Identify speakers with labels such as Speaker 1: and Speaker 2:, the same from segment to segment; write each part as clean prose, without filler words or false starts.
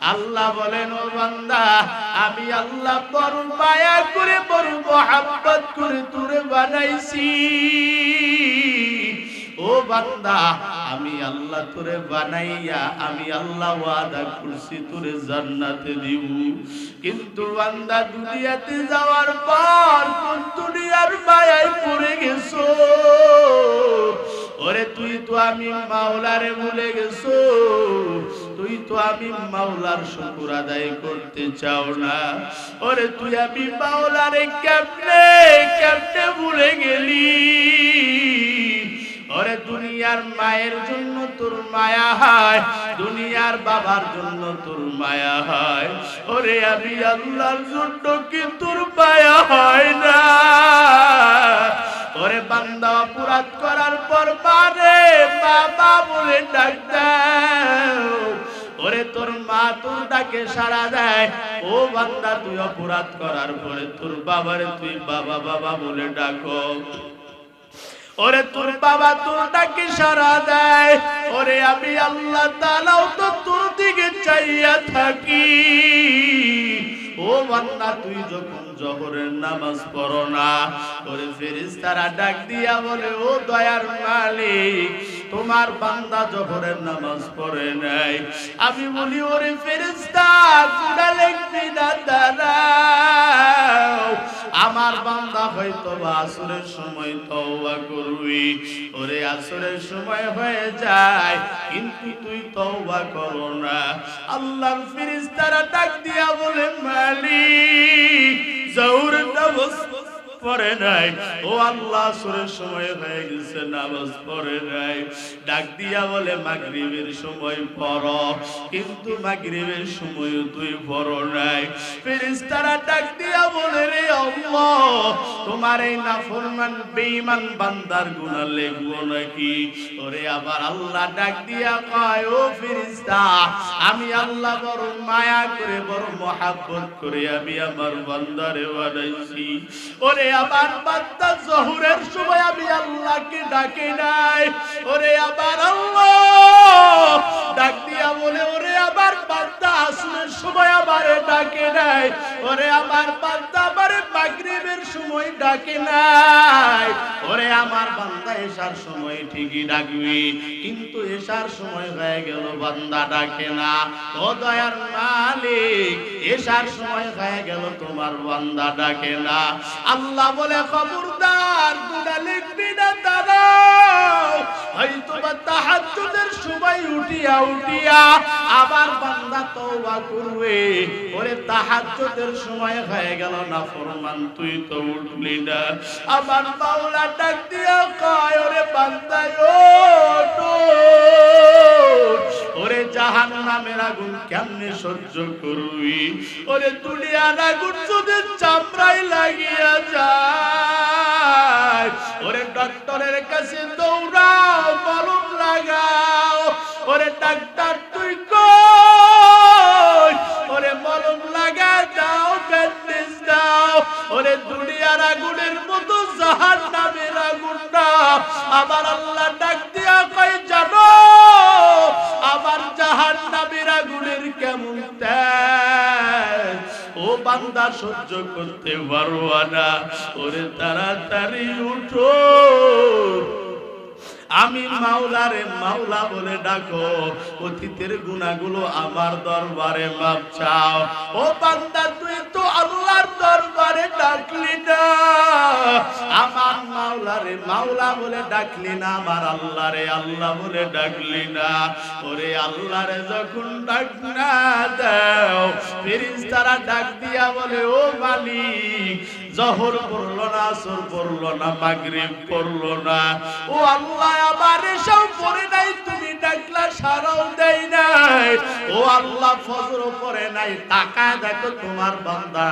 Speaker 1: আল্লাহ বলেন ও বান্দা আমি আল্লাহ বড় মায়া করে বড় মহব্বত করে তোরে বানাইছি ও বান্দা আমি আল্লাহ তোরে বানাইয়া আমি আল্লাহ ওয়াদা করছি তোরে জান্নাতে দিব কিন্তু বান্দা দুনিয়াতে যাওয়ার পর কোন দুনিয়ার মায়ায় পড়ে গেছো ওরে তুই তো আমি মাওলারে ভুলে গেছো তুই তো আমি মাওলার শুকর আদায় করতে চাও না ওরে তুই আমি মাওলারে কেমনে কেমনে ভুলে গেলি ওরে দুনিয়ার মায়ের জন্য তোর মায়া হয় দুনিয়ার বাবার জন্য তোর মায়া হয় ওরে আমি আল্লাহর জন্য কি তোর মায়া হয় না ওরে বান্দা অপরাধ করার পর মারে বাবা বলে ডাক দাও ওরে তোর মা তোর ডাকে সাড়া দেয় ও বান্দা তুই অপরাধ করার পরে তোর বাবারে তুই বাবা বাবা বলে ডাকো ওরে তোর বাবা তোর ডাকে সাড়া দেয় ওরে আমি আল্লাহ তাআলাও তো তোর দিকে চাইয়া থাকি ও বান্দা তুই যখন জোহরের নামাজ পড়ো না ওরে ফেরেশতারা ডাক দিয়া বলে ও দয়ার মালিক তোমার বান্দা জোহরের নামাজ পড়ে নাই আমি বলি ওরে ফেরেশতা গুনাহ লিখবি না দাঁড়াও আমার বান্দা হয়তো আসরের সময় তওবা করবি ওরে আসরের সময় হয়ে যায় কিন্তু তুই তওবা করো না আল্লাহর ফেরেশতারা ডাক দিয়া বলে মালিক জোহরের নামাজ পড়ে নাই ও আল্লাহ আসরের সময় হয়ে গেছে নামাজ পড়ে নাই ডাক দিয়া বলে মাগরিবের সময় পড়ো কিন্তু মাগরিবের সময় তুই পড়ো নাই ফেরেশতারা ডাক দিয়া বলে রে আল্লাহ তোমার এই নাফরমান বেঈমান বান্দার গুনাহ লিখবো নাকি ওরে আবার আল্লাহ ডাক দিয়া কয় ও ফেরেশতা আমি আল্লাহ বড় মায়া করে বড় মহব্বত করে আমি আমার বান্দারে বানাইছি ওরে আবার বান্দা জোহরের সময় আমি আল্লাহকে ডাকে নাই ওরে আবার আল্লাহ ডাক দিয়া বলে ওরে আবার বান্দা আসরের সময় আমারে ডাকে নাই ওরে আমার বান্দা আমারে মাগরিবের সময় ডাকে নাই ওরে আমার বান্দা এশার সময় ঠিকই ডাকবি কিন্তু এশার সময় হয়ে গেল বান্দা ডাকে না ও দয়ার মালিক এশার সময় হয়ে গেল তোমার বান্দা ডাকে না আল্লাহ বলে খবরদার গুনাহ লিখবি না দাঁড়াও হয়তো বা তাহাজ্জুদের সময় উঠিয়া উঠিয়া আবার বান্দা তওবা করবে ওরে তাহাজ্জুদের সময় হয়ে গেল না ফরমান তুই তো উঠলি না আবার মাওলা ডাক দিয়া কয় ওরে বান্দা ওঠ ওরে জাহান্নামের আগুন কেমনে সহ্য করবি ওরে দুনিয়ার আগুন যদি চামড়ায় লাগিয়া যায় ওরে ডক্টরের কাছে দৌড়াও মলম লাগাও ওরে ডাক্তার তুই কই ওরে মলম লাগা দাও ব্যান্ডেজ দাও ওরে দুনিয়ার আগুনের মতো জাহান্নামের আগুনটা আবার আল্লাহ ডাক দিয়া কই জানো আবার জাহান্নামের আগুনের কেমন তেজ ও বান্দা সহ্য করতে পারবা না ওরে তাড়াতাড়ি উঠো আমি মাওলারে মাওলা বলে ডাকো অতীতের গুনাহগুলো আমার দরবারে মাপ চাও ও বান্দা তুই তো আল্লাহর দরবারে ডাকলি না আমার মাওলারে মাওলা বলে ডাকলি না আমার আল্লাহরে আল্লাহ বলে ডাকলি না ওরে আল্লাহরে যখন ডাক না দাও ফেরেশতারা ডাক দিয়া বলে ও মালিক জোহর পড়লো না আসর পড়লো না মাগরিব পড়লো না ও আল্লাহ আবার এসব পড়ে নাই তুমি ডাকলা সারাও দেই নাই ও আল্লাহ ফজর পড়ে নাই তাকায় দেখো তোমার বান্দা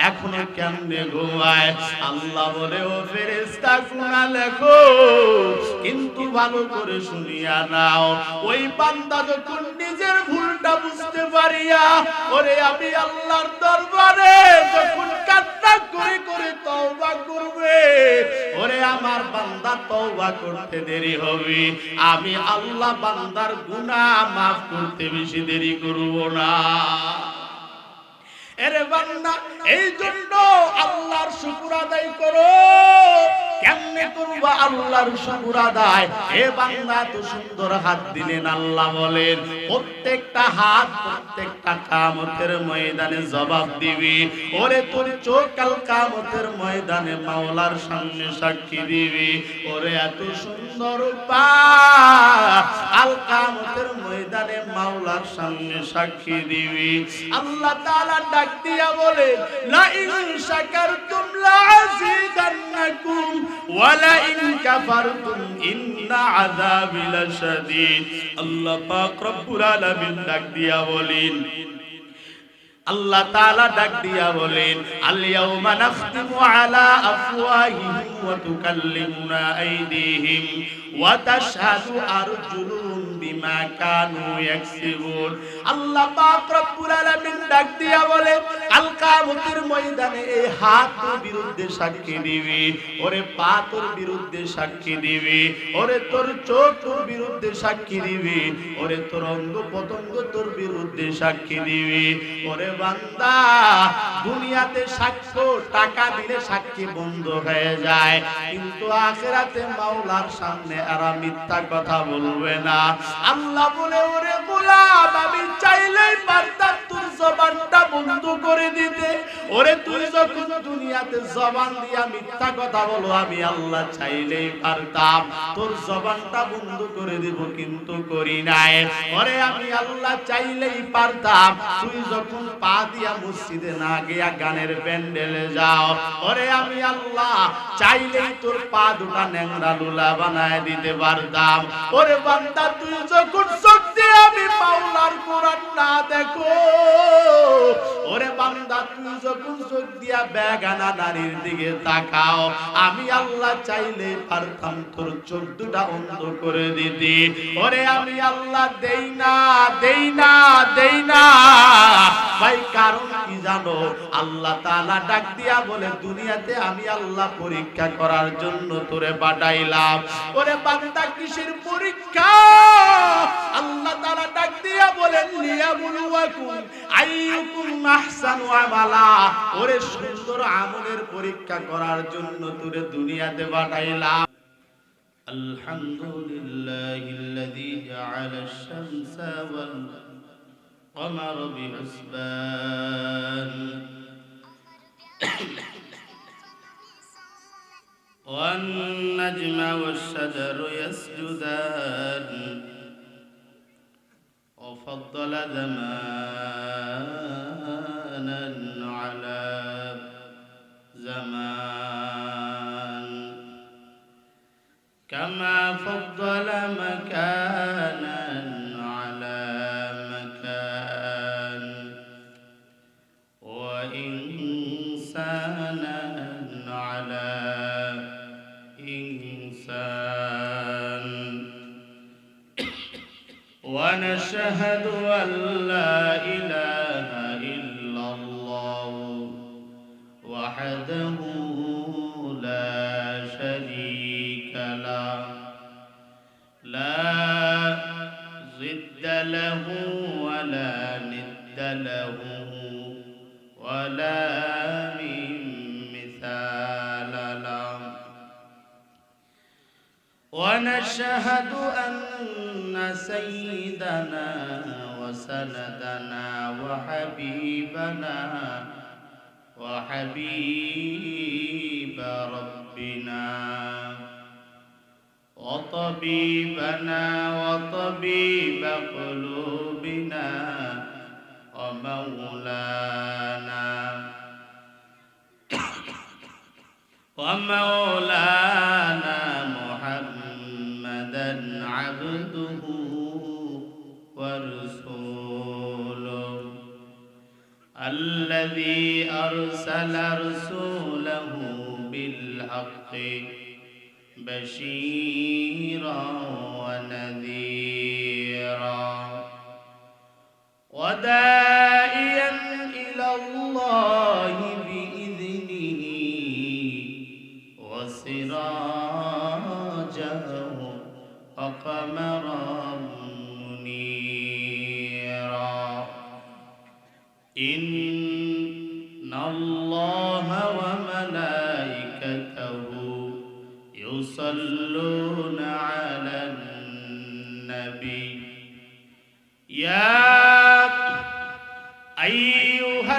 Speaker 1: এখনো কেমনে ঘুমায় আল্লাহ বলে ও ফেরেশতা গুনাহ লেখো কিন্তু ভালো করে শুনিয়া নাও ওই বান্দা যখন নিজের ভুলটা বুঝতে পারিয়া ওরে আমি আল্লাহর দরবারে যখন কান্না করে করে তওবা করবে ওরে আমার বান্দা তওবা করতে দেরি হবে, আমি আল্লাহ বান্দার গুনাহ মাফ করতে বেশি দেরি করব না। এরে বান্দা, এই জন্য আল্লাহর শুকর আদায় করো। কেমনে করবা আল্লাহর শুকর আদায়? এ বান্দা এত সুন্দর হাত দিলেন, আল্লাহ বলেন প্রত্যেকটা হাত প্রত্যেকটা কিয়ামতের ময়দানে জবাব দিবি। ওরে তোর চোখ কাল কিয়ামতের ময়দানে মাওলার সামনে সাক্ষী দিবি। ওরে এত সুন্দর পা আল কিয়ামতের ময়দানে মাওলার সামনে সাক্ষী দিবি। আল্লাহ তাআলা ডাক দিয়া বলে, লা ইন শাকারতুম লাযিদান্নাকুম ওয়া লা ইন কাফারতুম ইন্না আযাবি লাশাদীদ। আল্লাহ পাক রব্বুল আলামিন ডাক দিয়া বলেন, আল্লাহ তাআলা ডাক দিয়া বলেন, আল ইয়াউমা নাখতিমু আলা আফওয়াহিহিম ওয়া তুকাল্লিমুনা আইদিহিম ওয়া তাশহাদু আরজুলুহুম বিমা কানু ইয়াকসিবুন। আল্লাহ পাক রব্বুল আলামিন ডাক দিয়া বলে, কাল কিয়ামতের ময়দানে এই হাত তোর বিরুদ্ধে সাক্ষী দিবি, ওরে পা তোর বিরুদ্ধে সাক্ষী দিবি, ওরে তোর চোখ তোর বিরুদ্ধে সাক্ষী দিবি, ওরে তোর অঙ্গ পতঙ্গ তোর বিরুদ্ধে সাক্ষী দিবি। ওরে বান্দা, দুনিয়াতে সাক্ষ্য টাকা দিলে সাক্ষী বন্ধ হয়ে যায়, কিন্তু আখিরাতে মাওলার সামনে এরা মিথ্যা কথা বলবে না। আল্লাহ বলে, ওরে গোলাম, আমি চাইলেই পারতাম তোর জবানটা বন্ধ করে দিতে। ওরে তুই যখন দুনিয়াতে জবান দিয়া মিথ্যা কথা বলো, আমি আল্লাহ চাইলেই পারতাম তোর জবানটা বন্ধ করে দিব, কিন্তু করি নাই। ওরে আমি আল্লাহ চাইলেই পারতাম তুই যখন পা দিয়া মসজিদে না গিয়া গানের প্যান্ডেলে যাও, ওরে আমি আল্লাহ চাইলেই তোর পা দুটা ন্যাংরা লুলা বানায় দিতে পারতাম। ওরে বান্দা, তুই যখন চোখ দিয়ে আমি মাওলার কোরআন না দেখো, ওরে বান্দা তুই যখন চোখ দিয়া বেগানা নারীর দিকে তাকাও, আমি আল্লাহ চাইলে পারতাম তোর চোখ দুটা অন্ধ করে দিতে। ওরে আমি আল্লাহ দেই না, দেই না, দেই না। ভাই কারণ কি জানো? আল্লাহ তাআলা ডাক দিয়া বলে, দুনিয়াতে আমি আল্লাহ পরীক্ষা করার জন্য তোরে পাঠাইলাম। ওরে বান্দা, কিসের পরীক্ষা? আল্লাহ তাআলা ডাক দিয়া বলেন, লিয়াবলুয়াকুম আইয়ুকুম আহসানু আমালা। ওরে সুন্দর আমলের পরীক্ষা করার জন্য তোরে দুনিয়াতে পাঠাইলাম। আলহামদুলিল্লাহিল্লাযী জাআলাশ শামসা ওয়াল কমারা বিহিসবান ওয়ান নাজমা ওয়াশ-শাজারু ইয়াসজুদান وفضل زمانا على زمان كما فضل مكانا على مكان وإنسانا على إنسان ونشهد أن لا إله إلا الله وحده لا شريك له لا ضد له ولا ند له ولا مثال له ونشهد أن سيدنا وسندنا وحبيب ربنا وطبيبنا وطبيب قلوبنا ومولانا محمدا عبده ورسوله الذي أرسل رسوله بالحق بشيرا ونذيرا وداعيا إلى الله بإذنه وسراجا ইন্নাল্লাহা ওয়া মালাইকাতাহু ইউসাল্লুনা আলান নবী ইয়া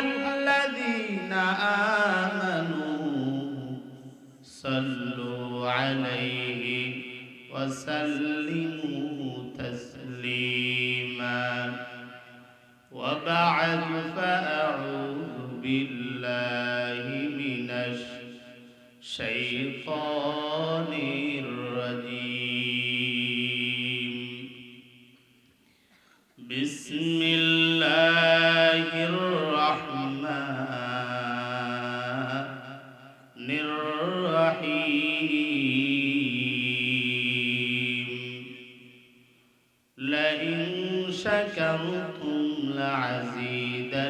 Speaker 1: আইয়ুহাল্লাযীনা আমানু সাল্লু আলাইহি ওয়া সাল্লিমু তাসলিমা ওয়া বা'দু ফাআউযু বিল্লাহি মিনাশ শাইতানির রাজীম বিসমিল্লাহির রাহমানির রাহিম লাইন শাকারতুম লাযীদান্নাকুম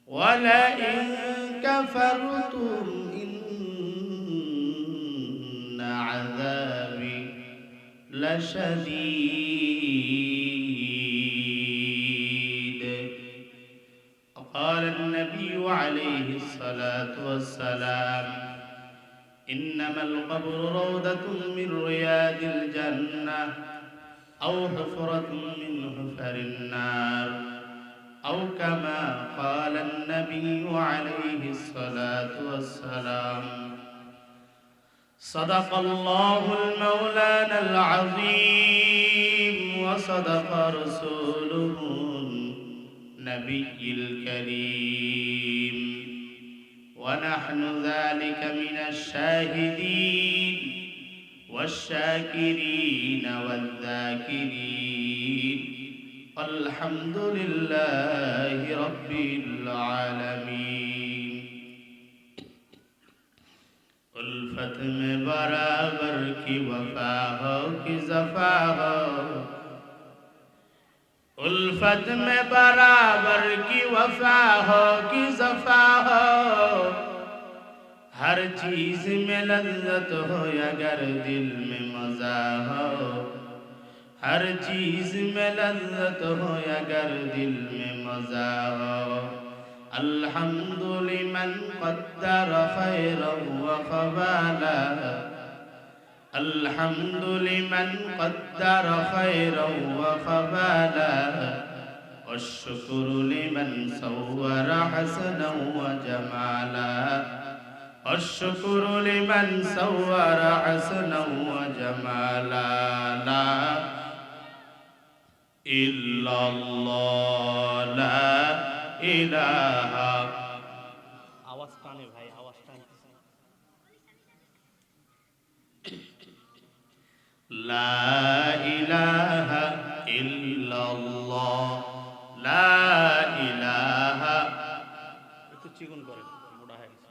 Speaker 1: ওয়া লাইন কাফারতুম ইন্না আযাবি লাশাদীদ قال النبي عليه الصلاة والسلام إنما القبر روضة من رياض الجنة أو حفرة من حفر النار أو كما قال النبي عليه الصلاة والسلام صدق الله المولانا العظيم وصدق رسوله النبي الكريم ونحن ذلك من الشاهدين والشاكرين والذاكرين الحمد لله رب العالمين उल्फत में बराबर की वफा हो कि ज़फ़ा हो उल्फत में बराबर की वफा हो कि ज़फ़ा हो हर चीज में लज्जत हो अगर दिल में मज़ा हो हर चीज में लज्जत हो अगर दिल में मज़ा हो अल्हम्दुलिमन क़द्दर खैरन व ख़बाला अल्हम्दुलिमन क़द्दर खैरन व ख़बाला वश्शुक्रु लिमन सव्वर हसनन व जमाला वश्शुक्रु लिमन सव्वर हसनन व जमाला ला इल्लल्लाह ला इलाहा आवाज टाने भाई आवाज टाने ला इलाहा इल्लल्लाह ला इलाहा একটু চিকন করেন মোটা হয়ে গেছে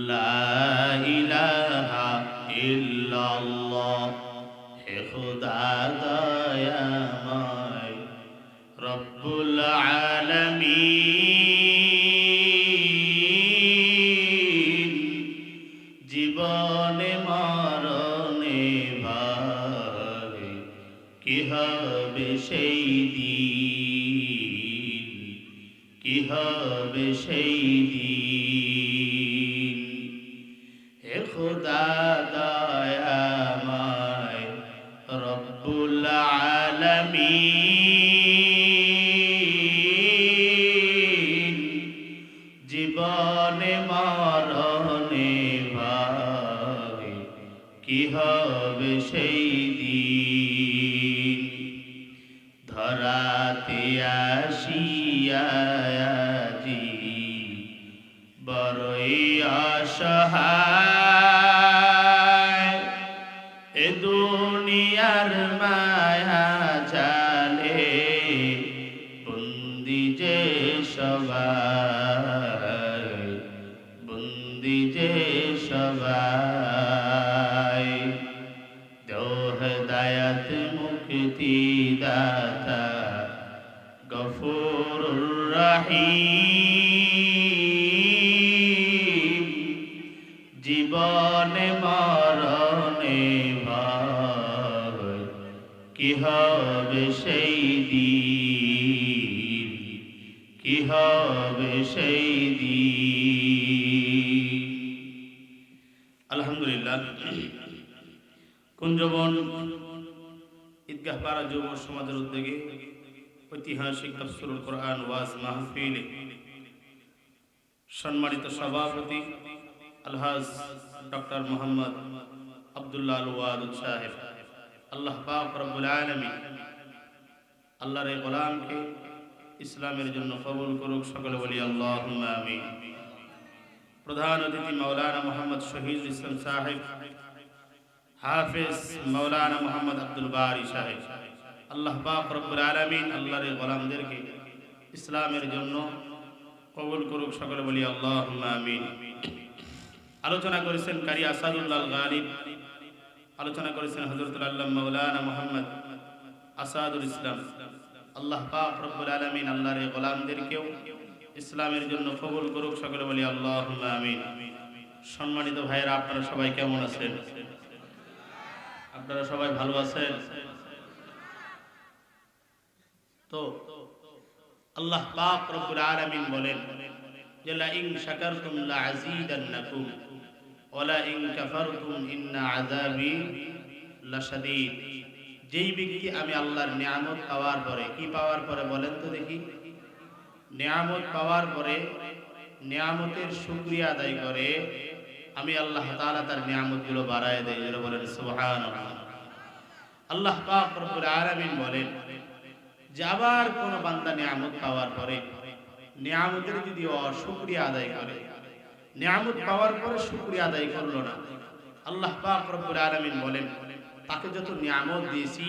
Speaker 1: লা ইলাহা ইল্লাল্লাহ হে খুদা দয়াময় রব্বুল আলামিন জীবনে মরণে ভাই কি হবে সেই দিন কি হবে সেই দিন হে খুদা দয়াময় রব্বুল আলামিন জীবনে মরণে ভাই কি হবে সেই দিন ধরাতে আসিয়া আজি বড়ই অসহায় এ দুনিয়ার মায়া জালে বন্দি যে সবাই বন্দি যে সবাই দেও হেদায়াত মুক্তি দাতা গফুরুর রহিম জীবনে মরণে ভাই কি হবে সেই দিন, কি হবে সেই দিন। আলহামদুলিল্লাহ, কুঞ্জবন ঈদগাহ পাড়া যুব সমাজের উদ্যোগে ঐতিহাসিক তাফসীরুল কোরআন ওয়াজ মাহফিলে সম্মানিত সভাপতি আলহাজ ডক্টর মোহাম্মদ আব্দুল্লাহ আল ওয়াদুদ সাহেব, আল্লাহ পাক রব্বুল আলামিন আল্লাহর এই গোলামকে ইসলামের জন্য কবুল করুক, সকলে বলি আল্লাহুম্মা আমিন। প্রধান অতিথি মাওলানা মোহাম্মদ শহীদুল ইসলাম সাহেব, হাফেজ মাওলানা মোহাম্মদ আব্দুল বারী সাহেব, আল্লাহ পাক রব্বুল আলামিন আল্লাহর এই গোলামদেরকে ইসলামের জন্য কবুল করুক, সকলে বলি আল্লাহুম্মা আমিন। আলোচনা করেছেন কারি আসাদুল্লাহ গালিব, আলোচনা করেছেন হযরতুল আল্লামা মাওলানা মুহাম্মদ আসাদুল ইসলাম। আল্লাহ পাক রব্বুল আলামিন আল্লাহর এই গোলামদেরকেও ইসলামের জন্য কবুল করুক, সকলে বলি আল্লাহুম্মা আমিন। সম্মানিত ভাইয়েরা, আপনারা সবাই কেমন আছেন? আপনারা সবাই ভালো আছেন তো? আল্লাহ পাক রব্বুল আলামিন বলেন যে লা ইন শাকারতুম লা আযীদান্নাকুম ওয়া লা ইন কাফারতুম ইন্না আযাবি লাশাদীদ। যেই ব্যক্তি আমি আল্লাহর নিয়ামত পাওয়ার পরে, কি পাওয়ার পরে বলেন তো দেখি? নিয়ামত পাওয়ার পরে নিয়ামতের শুকরিয়া আদায় করে, আমি আল্লাহ তাআলা তার নিয়ামতগুলো বাড়ায় দেই। যারা বলেন সুবহানাল্লাহ। আল্লাহ পাক রব্বুল আলামিন বলেন যে আবার কোন বান্দা নিয়ামত পাওয়ার পরে নিয়ামতের যদি অশুকরিয়া আদায় করে, নিয়ামত পাওয়ার পরে শুকরিয়া আদায় করলো না, আল্লাহ পাক রব্বুল আলামিন বলেন তাকে যত নিয়ামত দিয়েছি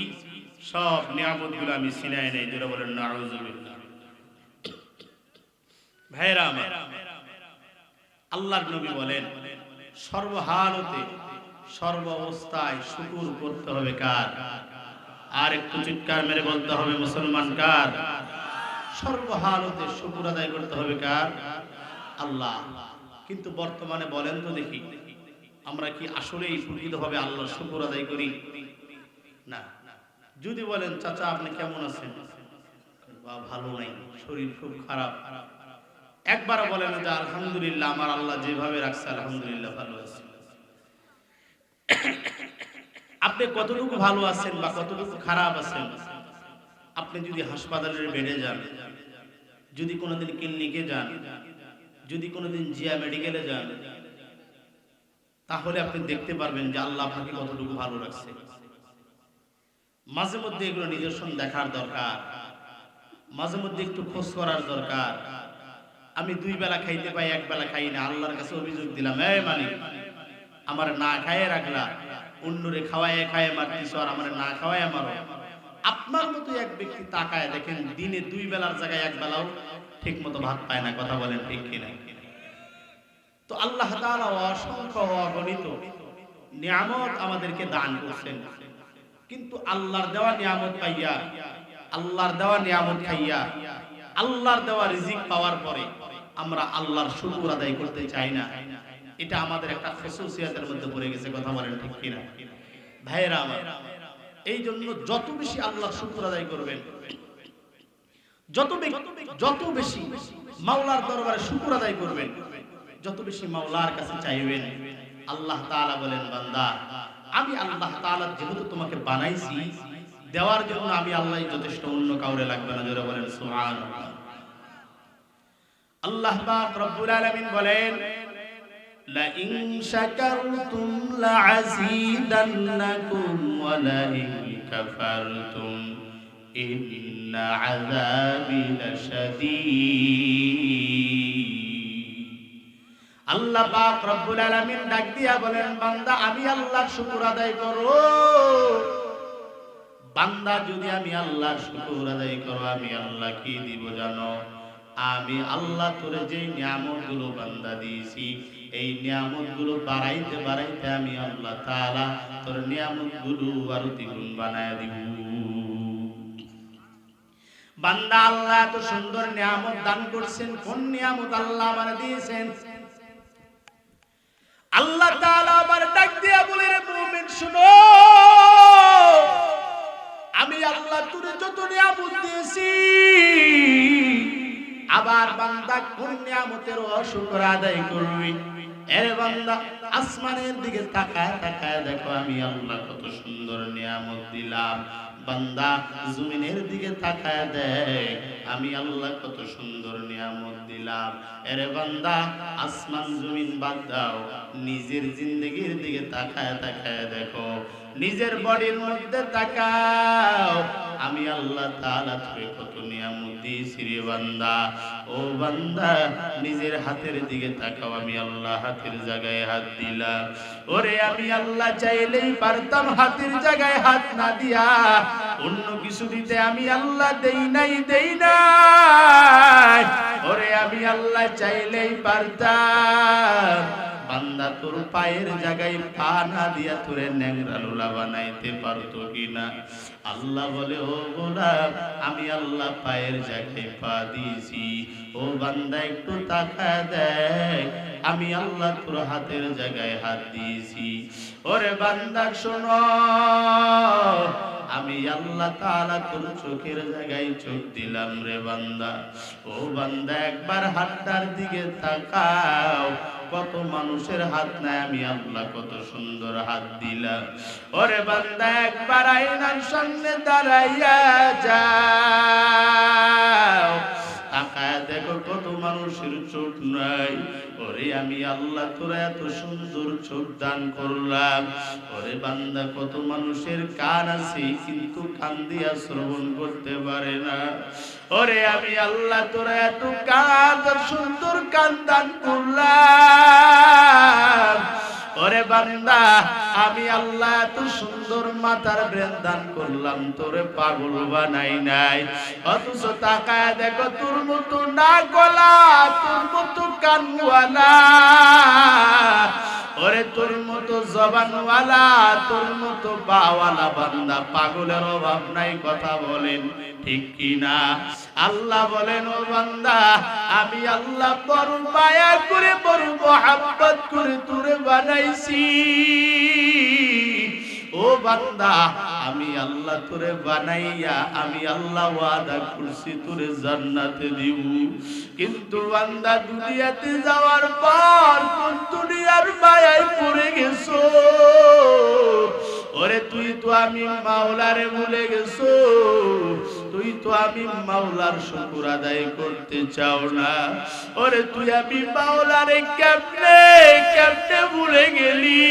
Speaker 1: সব নিয়ামতগুলো আমি ছিনায় নেই। যারা বলেন নাউযুবিল্লাহ। ভাইরা আমার, আল্লাহর নবী বলেন সর্বহালতে সর্ব অবস্থায় শুকর করতে হবে কার? আর একটু চিৎকার মেরে বলতে হবে মুসলমান কার? সর্বহালতে শুকর আদায় করতে হবে কার? আল্লাহ। কিন্তু বর্তমানে বলেন তো দেখি, আমরা কি আসলেই প্রকৃতভাবে আল্লাহর শুকর আদায় করি? না। যদি বলেন চাচা আপনি কেমন আছেন? ভালো নাই, শরীর খুব খারাপ। একবার বলেন যে আলহামদুলিল্লাহ, আমার আল্লাহ যেভাবে রাখছে আলহামদুলিল্লাহ ভালো আছি। আপনি কতটুকু ভালো আছেন বা কতটুকু খারাপ আছেন, আপনি যদি হাসপাতালের বেডে যান, যদি কোনোদিন ক্লিনিকে যান, যদি কোনোদিন জিয়া মেডিকেলে যান, তাহলে আপনি দেখতে পারবেন যে আল্লাহ আপনাকে কতটুকু ভালো রাখছে। মাঝে মধ্যে এগুলো নিদর্শন দেখার দরকার, মাঝে মধ্যে একটু খোঁজ করার দরকার। আমি 2 বেলা খাইতে পাই, 1 বেলা খাই না, আল্লাহর কাছে অভিযোগ দিলাম, এই মালিক আমার না খাইয়ে রাখলা, অন্যরে খাওয়ায় খায় মারতিস আর আমার না খাওয়ায় মারো। আপনার মতো এক ব্যক্তি তাকায় দেখেন, দিনে 2 বেলার জায়গায় 1 বেলাও ঠিক মতো ভাত পায় না। কথা বলেন ঠিক কিনা? তো আল্লাহ তাআলা অসংখ্য অগণিত নিয়ামত আমাদেরকে দান করছেন, কিন্তু আল্লাহর দেওয়া নিয়ামত পাইয়া, আল্লাহর দেওয়া নিয়ামত খাইয়া, আল্লাহর দেওয়া রিজিক পাওয়ার পরে আমরা আল্লাহর শুকর আদায় করতে চাই না। এটা আমাদের একটা খাসিয়াতের মধ্যে পড়ে গেছে। কথা বলেন ঠিক কিনা? ভাইরা আমার, এই জন্য যত বেশি আল্লাহর শুকর আদায় করবেন, যত বেশি মাওলার দরবারে শুকর আদায় করবেন, যত বেশি মাওলার কাছে চাইবেন, আল্লাহ তাআলা বলেন বান্দা আমি আল্লাহ তাআলা যেহেতু তোমাকে বানাইছি, দেওয়ার জন্য আমি আল্লাহই যথেষ্ট, অন্য কাউরে লাগবে না। যারা বলেন সুবহানাল্লাহ। আল্লাহ পাক রব্বুল আলামিন বলেন লা ইন শাকারতুম লা আযীদান্নাকুম ওয়া লা ইন কাফারতুম ইন্না আযাবি লাশাদীদ। আল্লাহ পাক রব্বুল আলামিন ডাক দিয়া বলেন বান্দা আমি আল্লাহর শুকর আদায় করো। বান্দা যদি আমি আল্লাহর শুকর আদায় করো, আমি আল্লাহ কি দিব জানো? আমি আল্লাহ তোরে যে নিয়ামতগুলো বান্দা দিয়েছি, এই নিয়ামতগুলো বাড়াইতে বাড়াইতে আমি আল্লাহ তাআলা তোর নিয়ামতগুলো আরো দ্বিগুণ বানায় দিব। বান্দা আল্লাহ এত সুন্দর নিয়ামত দান করছেন, কোন নিয়ামত আল্লাহ আমারে দিয়েছেন? আল্লাহ তাআলা আবার ডাক দিয়া বলে রে মুমিন শুনো, আমি আল্লাহ তোরে যত নিয়ামত দিয়েছি, আবার বান্দা কোন নিয়ামতের অশুকর আদায় করবি? এরে বান্দা, আসমানের দিকে তাকায় তাকায় দেখো আমি আল্লাহ কত সুন্দর নিয়ামত দিলাম। বান্দা জমিনের দিকে তাকায় দেখ আমি আল্লাহ কত সুন্দর নিয়ামত দিলাম। এরে বান্দা, আসমান জমিন বাদ দাও, নিজের জিন্দেগির দিকে তাকায় তাকায় দেখো, নিজের বডির মধ্যে তাকাও, আমি আল্লাহ তাআলা তোকে কত নিয়ামত দিয়েছি রে বান্দা। ও বান্দা, নিজের হাতের দিকে তাকাও, আমি আল্লাহ হাতের জায়গায় হাত দিলাম। ওরে আমি আল্লাহ চাইলেই পারতাম হাতের জায়গায় হাত না দিয়া অন্য কিছু দিতে, আমি আল্লাহ দেই নাই। ওরে আমি আল্লাহ চাইলেই পারতাম বান্দা তোর পায়ের জায়গায় পা না দিয়া তোরে ন্যাংরা লোলা বানাইতে পারতো কিনা? আল্লাহ বলে, ও গোলাম, আমি আল্লাহ পায়ের জায়গায় পা দিয়েছি। ও বান্দা একটু তাকায় দেখ, আমি আল্লাহ তোর হাতের জায়গায় হাত দিয়েছি। ওরে বান্দা শোনো, আমি আল্লাহ তাআলা তোর চোখের জায়গায় চোখ দিলাম রে বান্দা। ও বান্দা, একবার হাতটার দিকে তাকাও, কত মানুষের হাত নাই, আমি আল্লাহ কত সুন্দর হাত দিলাম। ওরে বান্দা, একবার আয়নার সামনে দাঁড়াইয়া যাও, তাকায় দেখো কত মানুষের চোখ নাই। ওরে আমি আল্লাহ তোরা এত সুন্দর চোখ দান করলাম। ওরে বান্দা, কত মানুষের কান আছে কিন্তু কান দিয়া শ্রবণ করতে পারে না। ওরে আমি আল্লাহ তোরা এত কান, সুন্দর কান দান করলাম। ওরে বান্দা, আমি আল্লাহ এত সুন্দর মাথার ব্রেন দান করলাম, তোরে পাগল বানাই নাই। অথচ তাকায় দেখো তোর মতো না গলা, তোর মতো কানওয়ালা, ওরে তোর মতো জবানওয়ালা, তোর মতো বাওয়ালা বান্দা পাগলের অভাব নাই। কথা বলেন ঠিক কিনা? আল্লাহ বলেন, ও বান্দা, আমি আল্লাহ বড় মায়া করে বড় মহব্বত করে তোরে বানাইছি। ও বান্দা, আমি আল্লাহ তোরে বানাইয়া আমি আল্লাহ ওয়াদা করছি তোরে জান্নাতে দিব। কিন্তু বান্দা, দুনিয়াতে যাওয়ার পর কোন দুনিয়ার মায়ায় পড়ে গেছো? ওরে তুই তো আমি মাওলারে ভুলে গেছো, তুই তো আমি মাওলার শুকর আদায় করতে চাও না। ওরে তুই আমি মাওলারে কেমনে কেমনে ভুলে গেলি?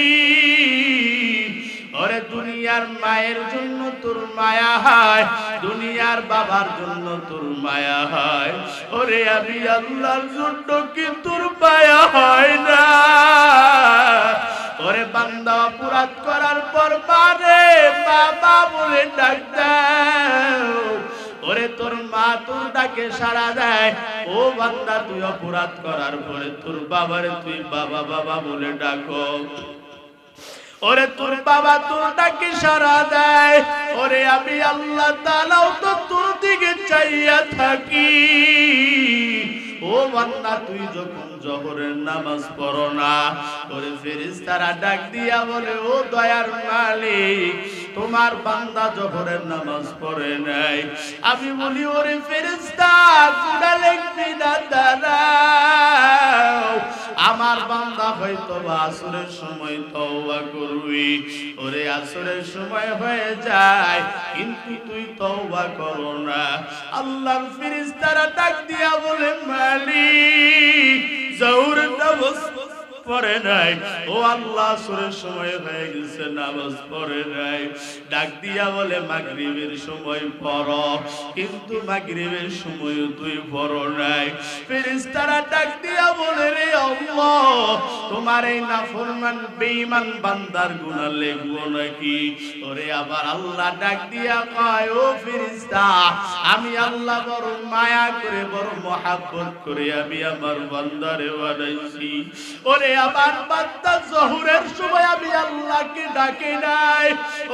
Speaker 1: ওরে দুনিয়ার মায়ের জন্য তোর মায়া হয়, দুনিয়ার বাবার জন্য তোর মায়া হয়, ওরে আমি আল্লাহর জন্য কি তোর মায়া হয় না? ওরে বান্দা, অপরাধ করার পর বারে বাবা বলে ডাক দাও, ওরে তোর মা তোর ডাকে সাড়া দেয়। ও বান্দা, তুই অপরাধ করার পরে তোর বাবারে তুই বাবা বাবা বলে ডাকো, ওরে তোর বাবা তোর ডাকে সাড়া দেয়। ওরে আমি আল্লাহ তাআলাও তো তোর দিকে চাইয়া থাকি। ও বান্দা, তুই যখন জোহরের নামাজ পড়ো না, ওরে ফেরেশতারা ডাক দিয়া বলে, ও দয়ার মালিক, তোমার বান্দা জোহরের নামাজ পড়ে নাই। আমি বলি, ওরে ফেরেশতা, কুড়া লিখবি না, দাঁড়াও, আমার বান্দা হয়তো আসরের সময় তওবা করবি। ওরে আসরের সময় হয়ে যায় কিন্তু তুই তওবা করো না। আল্লাহর ফেরেশতারা ডাক দিয়া বলে, মালিক, জোহরের নামাজ পড়ে নাই। ও আল্লাহ, আসরের সময় হয়ে গেছে, নামাজ পড়ে নাই। ডাক দিয়া বলে, মাগরিবের সময় পড়ো, কিন্তু মাগরিবের সময় তুই পড়ো নাই। ফেরেশতারা ডাক দিয়া বলে, রে আল্লাহ, তোমার এই নাফরমান বেঈমান বান্দার গুনাহ লিখবো নাকি? ওরে আবার আল্লাহ ডাক দিয়া কয়, ও ফেরেশতা, আমি আল্লাহ বড় মায়া করে বড় মহব্বত করে আমি আমার বান্দারে বানাইছি। ওরে আবার বান্দা জোহরের সময় আমি আল্লাহকে ডাকে নাই।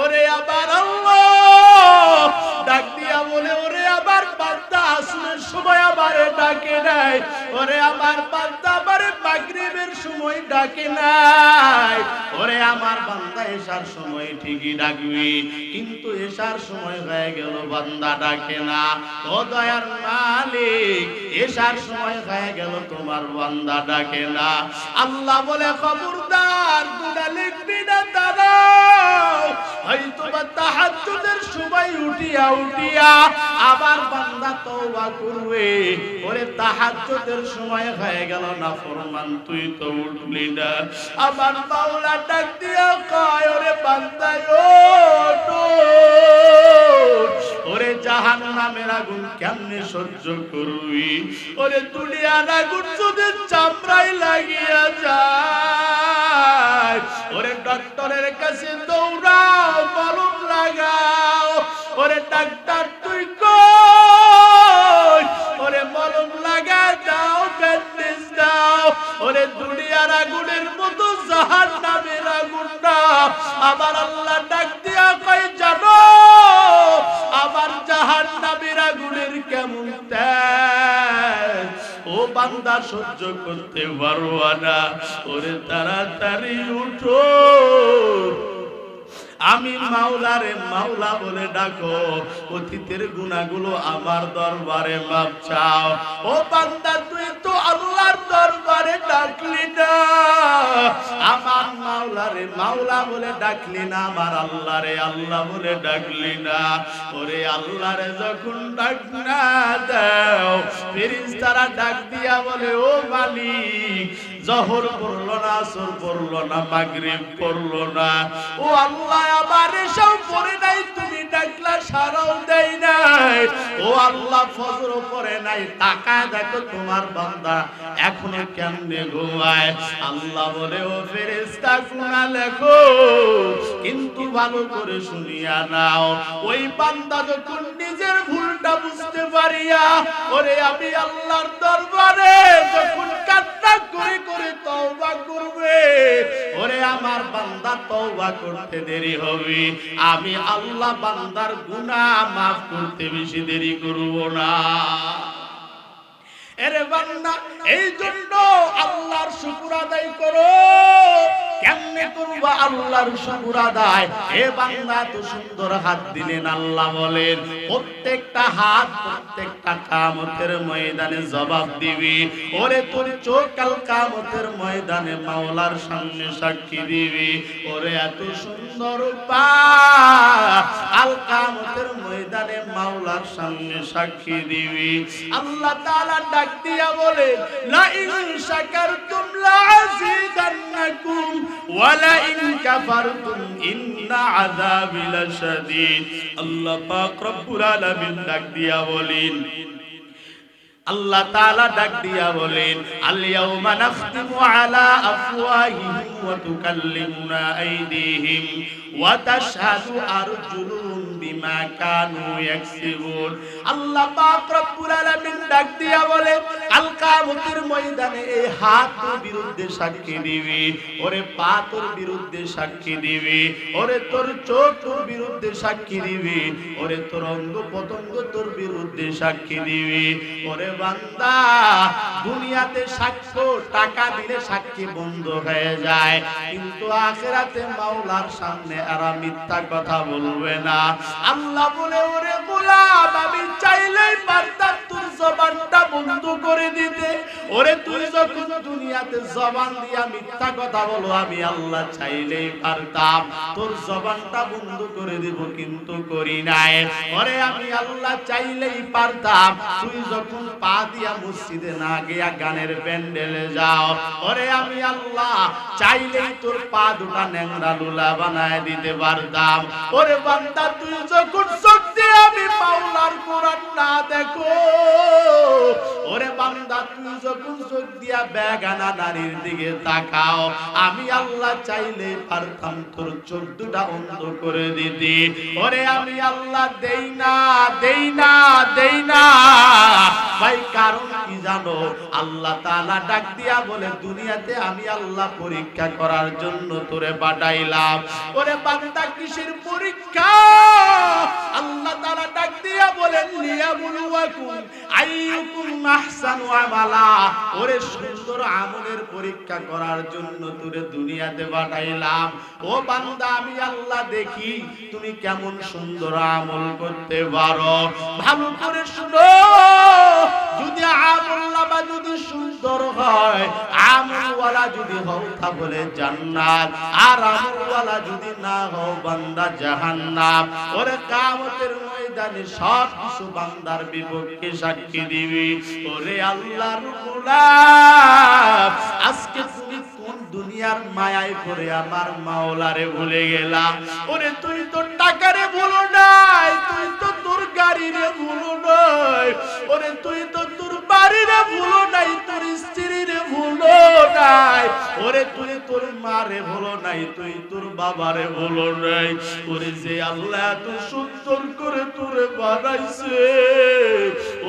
Speaker 1: ওরে আবার আল্লাহ ডাক দিয়া বলে, ওরে আবার বান্দা আসরের সময় আমারে ডাকে নাই। ওরে আমার বান্দা আমারে মাগরিবের সময় ডাকে নাই। ওরে আমার বান্দা এশার এশার সময় ঠিকই ডাকবি, কিন্তু এশার সময় হয়ে গেল বান্দা ডাকে না। ও দয়ার মালিক, এশার সময় হয়ে গেল তোমার বান্দা ডাকে না। আল্লাহ বলে খবরদার গুনাহ লিখবি না তারা। হয়তো বা তাহাজ্জুদের সময় উঠিয়া আবার বান্দা তওবা করবে। ওরে তাহাজ্জুদের সময় হয়ে গেল না ফরমান, তুই তো উঠলি না। আবার মাওলা ডাক দিয়া কয়, ওরে বান্দা ওঠ। ওরে জাহান্নামের আগুন কেমনে সহ্য করবি? ওরে দুনিয়ার আগুন যদি চামড়ায় লাগিয়া যায়, ওরে ডক্টরের কাছে দৌড়াও, মলম লাগাও। ওরে ডাক্তার তুই কই? ওরে মলম লাগা দাও, ব্যান্ডেজ দাও। ওরে দুনিয়ার আগুনের মতো জাহান্নামের আগুনটা আবার আল্লাহ ডাক দিয়া কই, জানো আবার জাহান্নামের আগুনের কেমন তেজ? ও বান্দা সহ্য করতে পারবা না, ওরে তাড়াতাড়ি উঠো। আমি মাওলারে মাওলা বলে ডাকো, অতীতের গুনাহগুলো আমার দরবারে মাপ চাও। ও বান্দা তুই তো আল্লাহর দরবারে ডাকলি না, আমার মাওলারে মাওলা বলে ডাকলি না, আমার আল্লাহরে আল্লাহ বলে ডাকলি না। ওরে আল্লাহরে যখন ডাক না দাও, ফেরেশতারা ডাক দিয়া বলে, ও মালিক, জোহর পড়লো না, আসর পড়লো না, মাগরিব পড়লো না, ও আল্লাহ আমার এসব পড়ে নাই, তুমি ডাকলা সারাও দেয় নাই। ও আল্লাহ ফজর পড়ে নাই, তাকায় দেখো তোমার বান্দা এখনো কেমনে ঘুমায়। আল্লাহ বলে, ও ফেরেশতা গুনাহ লেখো, কিন্তু ভালো করে শুনিয়া নাও। ওই বান্দা যখন নিজের ভুলটা বুঝতে পারিয়া ওরে আমি আল্লাহর দরবারে যখন কান্না করে করে তওবা করবে, ওরে আমার বান্দা তওবা করতে দেরি হবে, আমি আল্লাহ বান্দার গুনাহ মাফ করতে বেশি দেরি করব না। এরে বান্দা, এই জন্য আল্লাহর শুকর আদায় করো। কেমনে করবা আল্লাহর শুকর আদায়? এ বান্দা তো সুন্দর হাত দিলেন, আল্লাহ বলেন প্রত্যেকটা হাত প্রত্যেকটা কিয়ামতের ময়দানে জবাব দিবি। ওরে তোর চোখ কাল কিয়ামতের ময়দানে মাওলার সামনে সাক্ষী দিবি। ওরে এত সুন্দর পা কাল কিয়ামতের ময়দানে মাওলার সামনে সাক্ষী দিবি। আল্লাহ তাআলা ডাক দিয়া বলে, লা ইন শাকারতুম লা আযীদান্নাকুম ওয়া লা ইন কাফারতুম ইন্না আযাবি লাশাদীদ। আল্লাহ পাক রব্বুল আলামিন ডাক দিয়া বলেন, আল্লাহ তাআলা ডাক দিয়া বলেন, আল ইয়াউমা নাখতিমু আলা আফওয়াহিহিম ওয়া তুকাল্লিমুনা আইদিহিম ওয়া তাশহাদু আরজুলুহুম বিমা কানু ইয়াকসিবুন। আল্লাহ পাক রব্বুল আলামিন ডাক দিয়া বলে, কাল কিয়ামতের ময়দানে এই হাত তোর বিরুদ্ধে সাক্ষী দিবি, ওরে পা তোর বিরুদ্ধে সাক্ষী দিবি, ওরে তোর চোখ তোর বিরুদ্ধে সাক্ষী দিবি, ওরে তোর অঙ্গ পতঙ্গ তোর বিরুদ্ধে সাক্ষী দিবি। ওরে বান্দা, দুনিয়াতে সাক্ষ্য টাকা দিলে সাক্ষী বন্ধ হয়ে যায়, কিন্তু আখিরাতে মাওলার সামনে এরা মিথ্যা কথা বলবে না। আল্লাহ বলে, ওরে গোলাম, আমি চাইলেই পারতাম তোর জবানটা বন্ধ করে দিতে। ওরে তুই যখন দুনিয়াতে জবান দিয়া মিথ্যা কথা বলো, আমি আল্লাহ চাইলেই পারতাম তোর জবানটা বন্ধ করে দিব, কিন্তু করি নাই। ওরে আমি আল্লাহ চাইলেই পারতাম তুই যখন পা দিয়া মসজিদে না গিয়া গানের প্যান্ডেলে যাও, ওরে আমি আল্লাহ চাইলেই তোর পা দুটা ন্যাংরা লুলা বানায় দিতে পারতাম। ওরে বান্দা, তুই যখন চোখ দিয়ে আমি মাওলার কোরআন না দেখো, ওরে বান্দা তুই যখন চোখ দিয়া বেগানা নারীর দিকে তাকাও, আমি আল্লাহ চাইলেই পারতাম তোর চোখ দুটা অন্ধ করে দিতে। ওরে আমি আল্লাহ দেই না, দেই না, দেই না ভাই। কারণ কি জানো? আল্লাহ তাআলা ডাক দিয়া বলে, দুনিয়াতে আমি আল্লাহ পরীক্ষা করার জন্য তোরে পাঠাইলাম। ওরে বান্দা, কিসের পরীক্ষা? আল্লাহ তাআলা ডাক দিয়া বলেন, লিয়াবলুয়াকুম আইয়ুকুম আহসানু আমালা। ওরে সুন্দর আমলের পরীক্ষা করার জন্য তোরে দুনিয়াতে পাঠাইলাম। ও বান্দা, আমি আল্লাহ দেখি তুমি কেমন সুন্দর আমল করতে পারো। ভালো করে শুনো, যদি আমল নামা যদি সুন্দর হয়, আমলওয়ালা যদি হও তাহলে জান্নাত, আর আমলওয়ালা যদি না হও বান্দা জাহান্নাম। ওরে কিয়ামতের ময়দানে সব কিছু বান্দার বিপক্ষে সাক্ষী দিবি। ওরে আল্লাহর গোলাম, আজকে তুমি কোন দুনিয়ার মায়ায় পড়ে আমার মাওলারে ভুলে গেলা? ওরে তুই তো টাকারে ভুলো নাই, তুই তো তোর গাড়িরে ভুলো নাই, ওরে তুই তো তোর বাড়িরে ভুলো নাই, তোর স্ত্রীরে ভুলো নাই, ওরে তুই তোর মারে ভুলো নাই, তুই তোর বাবারে ভুলো নাই। ওরে যে আল্লাহ এত সুন্দর করে তোরে বানাইছে,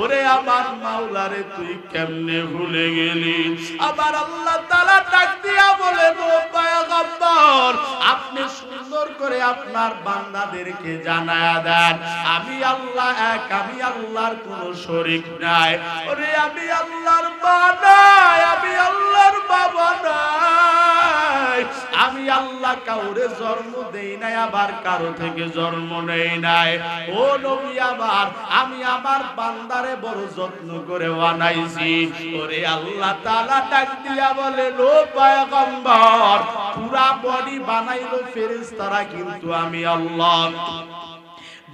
Speaker 1: ওরে আমার মাওলারে তুই কেমনে ভুলে গেলি? আবার আল্লাহ তাআলা ডাক দিয়া বলে, ও পয়গম্বর, আপনি সুন্দর করে আপনার বান্দাদেরকে জানায়া দেন আমি আল্লাহ এক, আমি আল্লাহর কোনো শরীক নাই। ওরে আমি আল্লাহর মা নাই, আমি আল্লাহর বাবা নাই, আমি আল্লাহ কাউরে জন্ম দেই নাই, আবার কারো থেকে জন্ম নেই নাই। ও নবী আমার, আমি আমার বান্দারে বড় যত্ন করে বানাইছি। ওরে আল্লাহ তাআলা ডাক দিয়া বলে, ও পয়গম্বর, পুরা বডি বানাইলো ফেরেশতারা, কিন্তু আমি আল্লাহ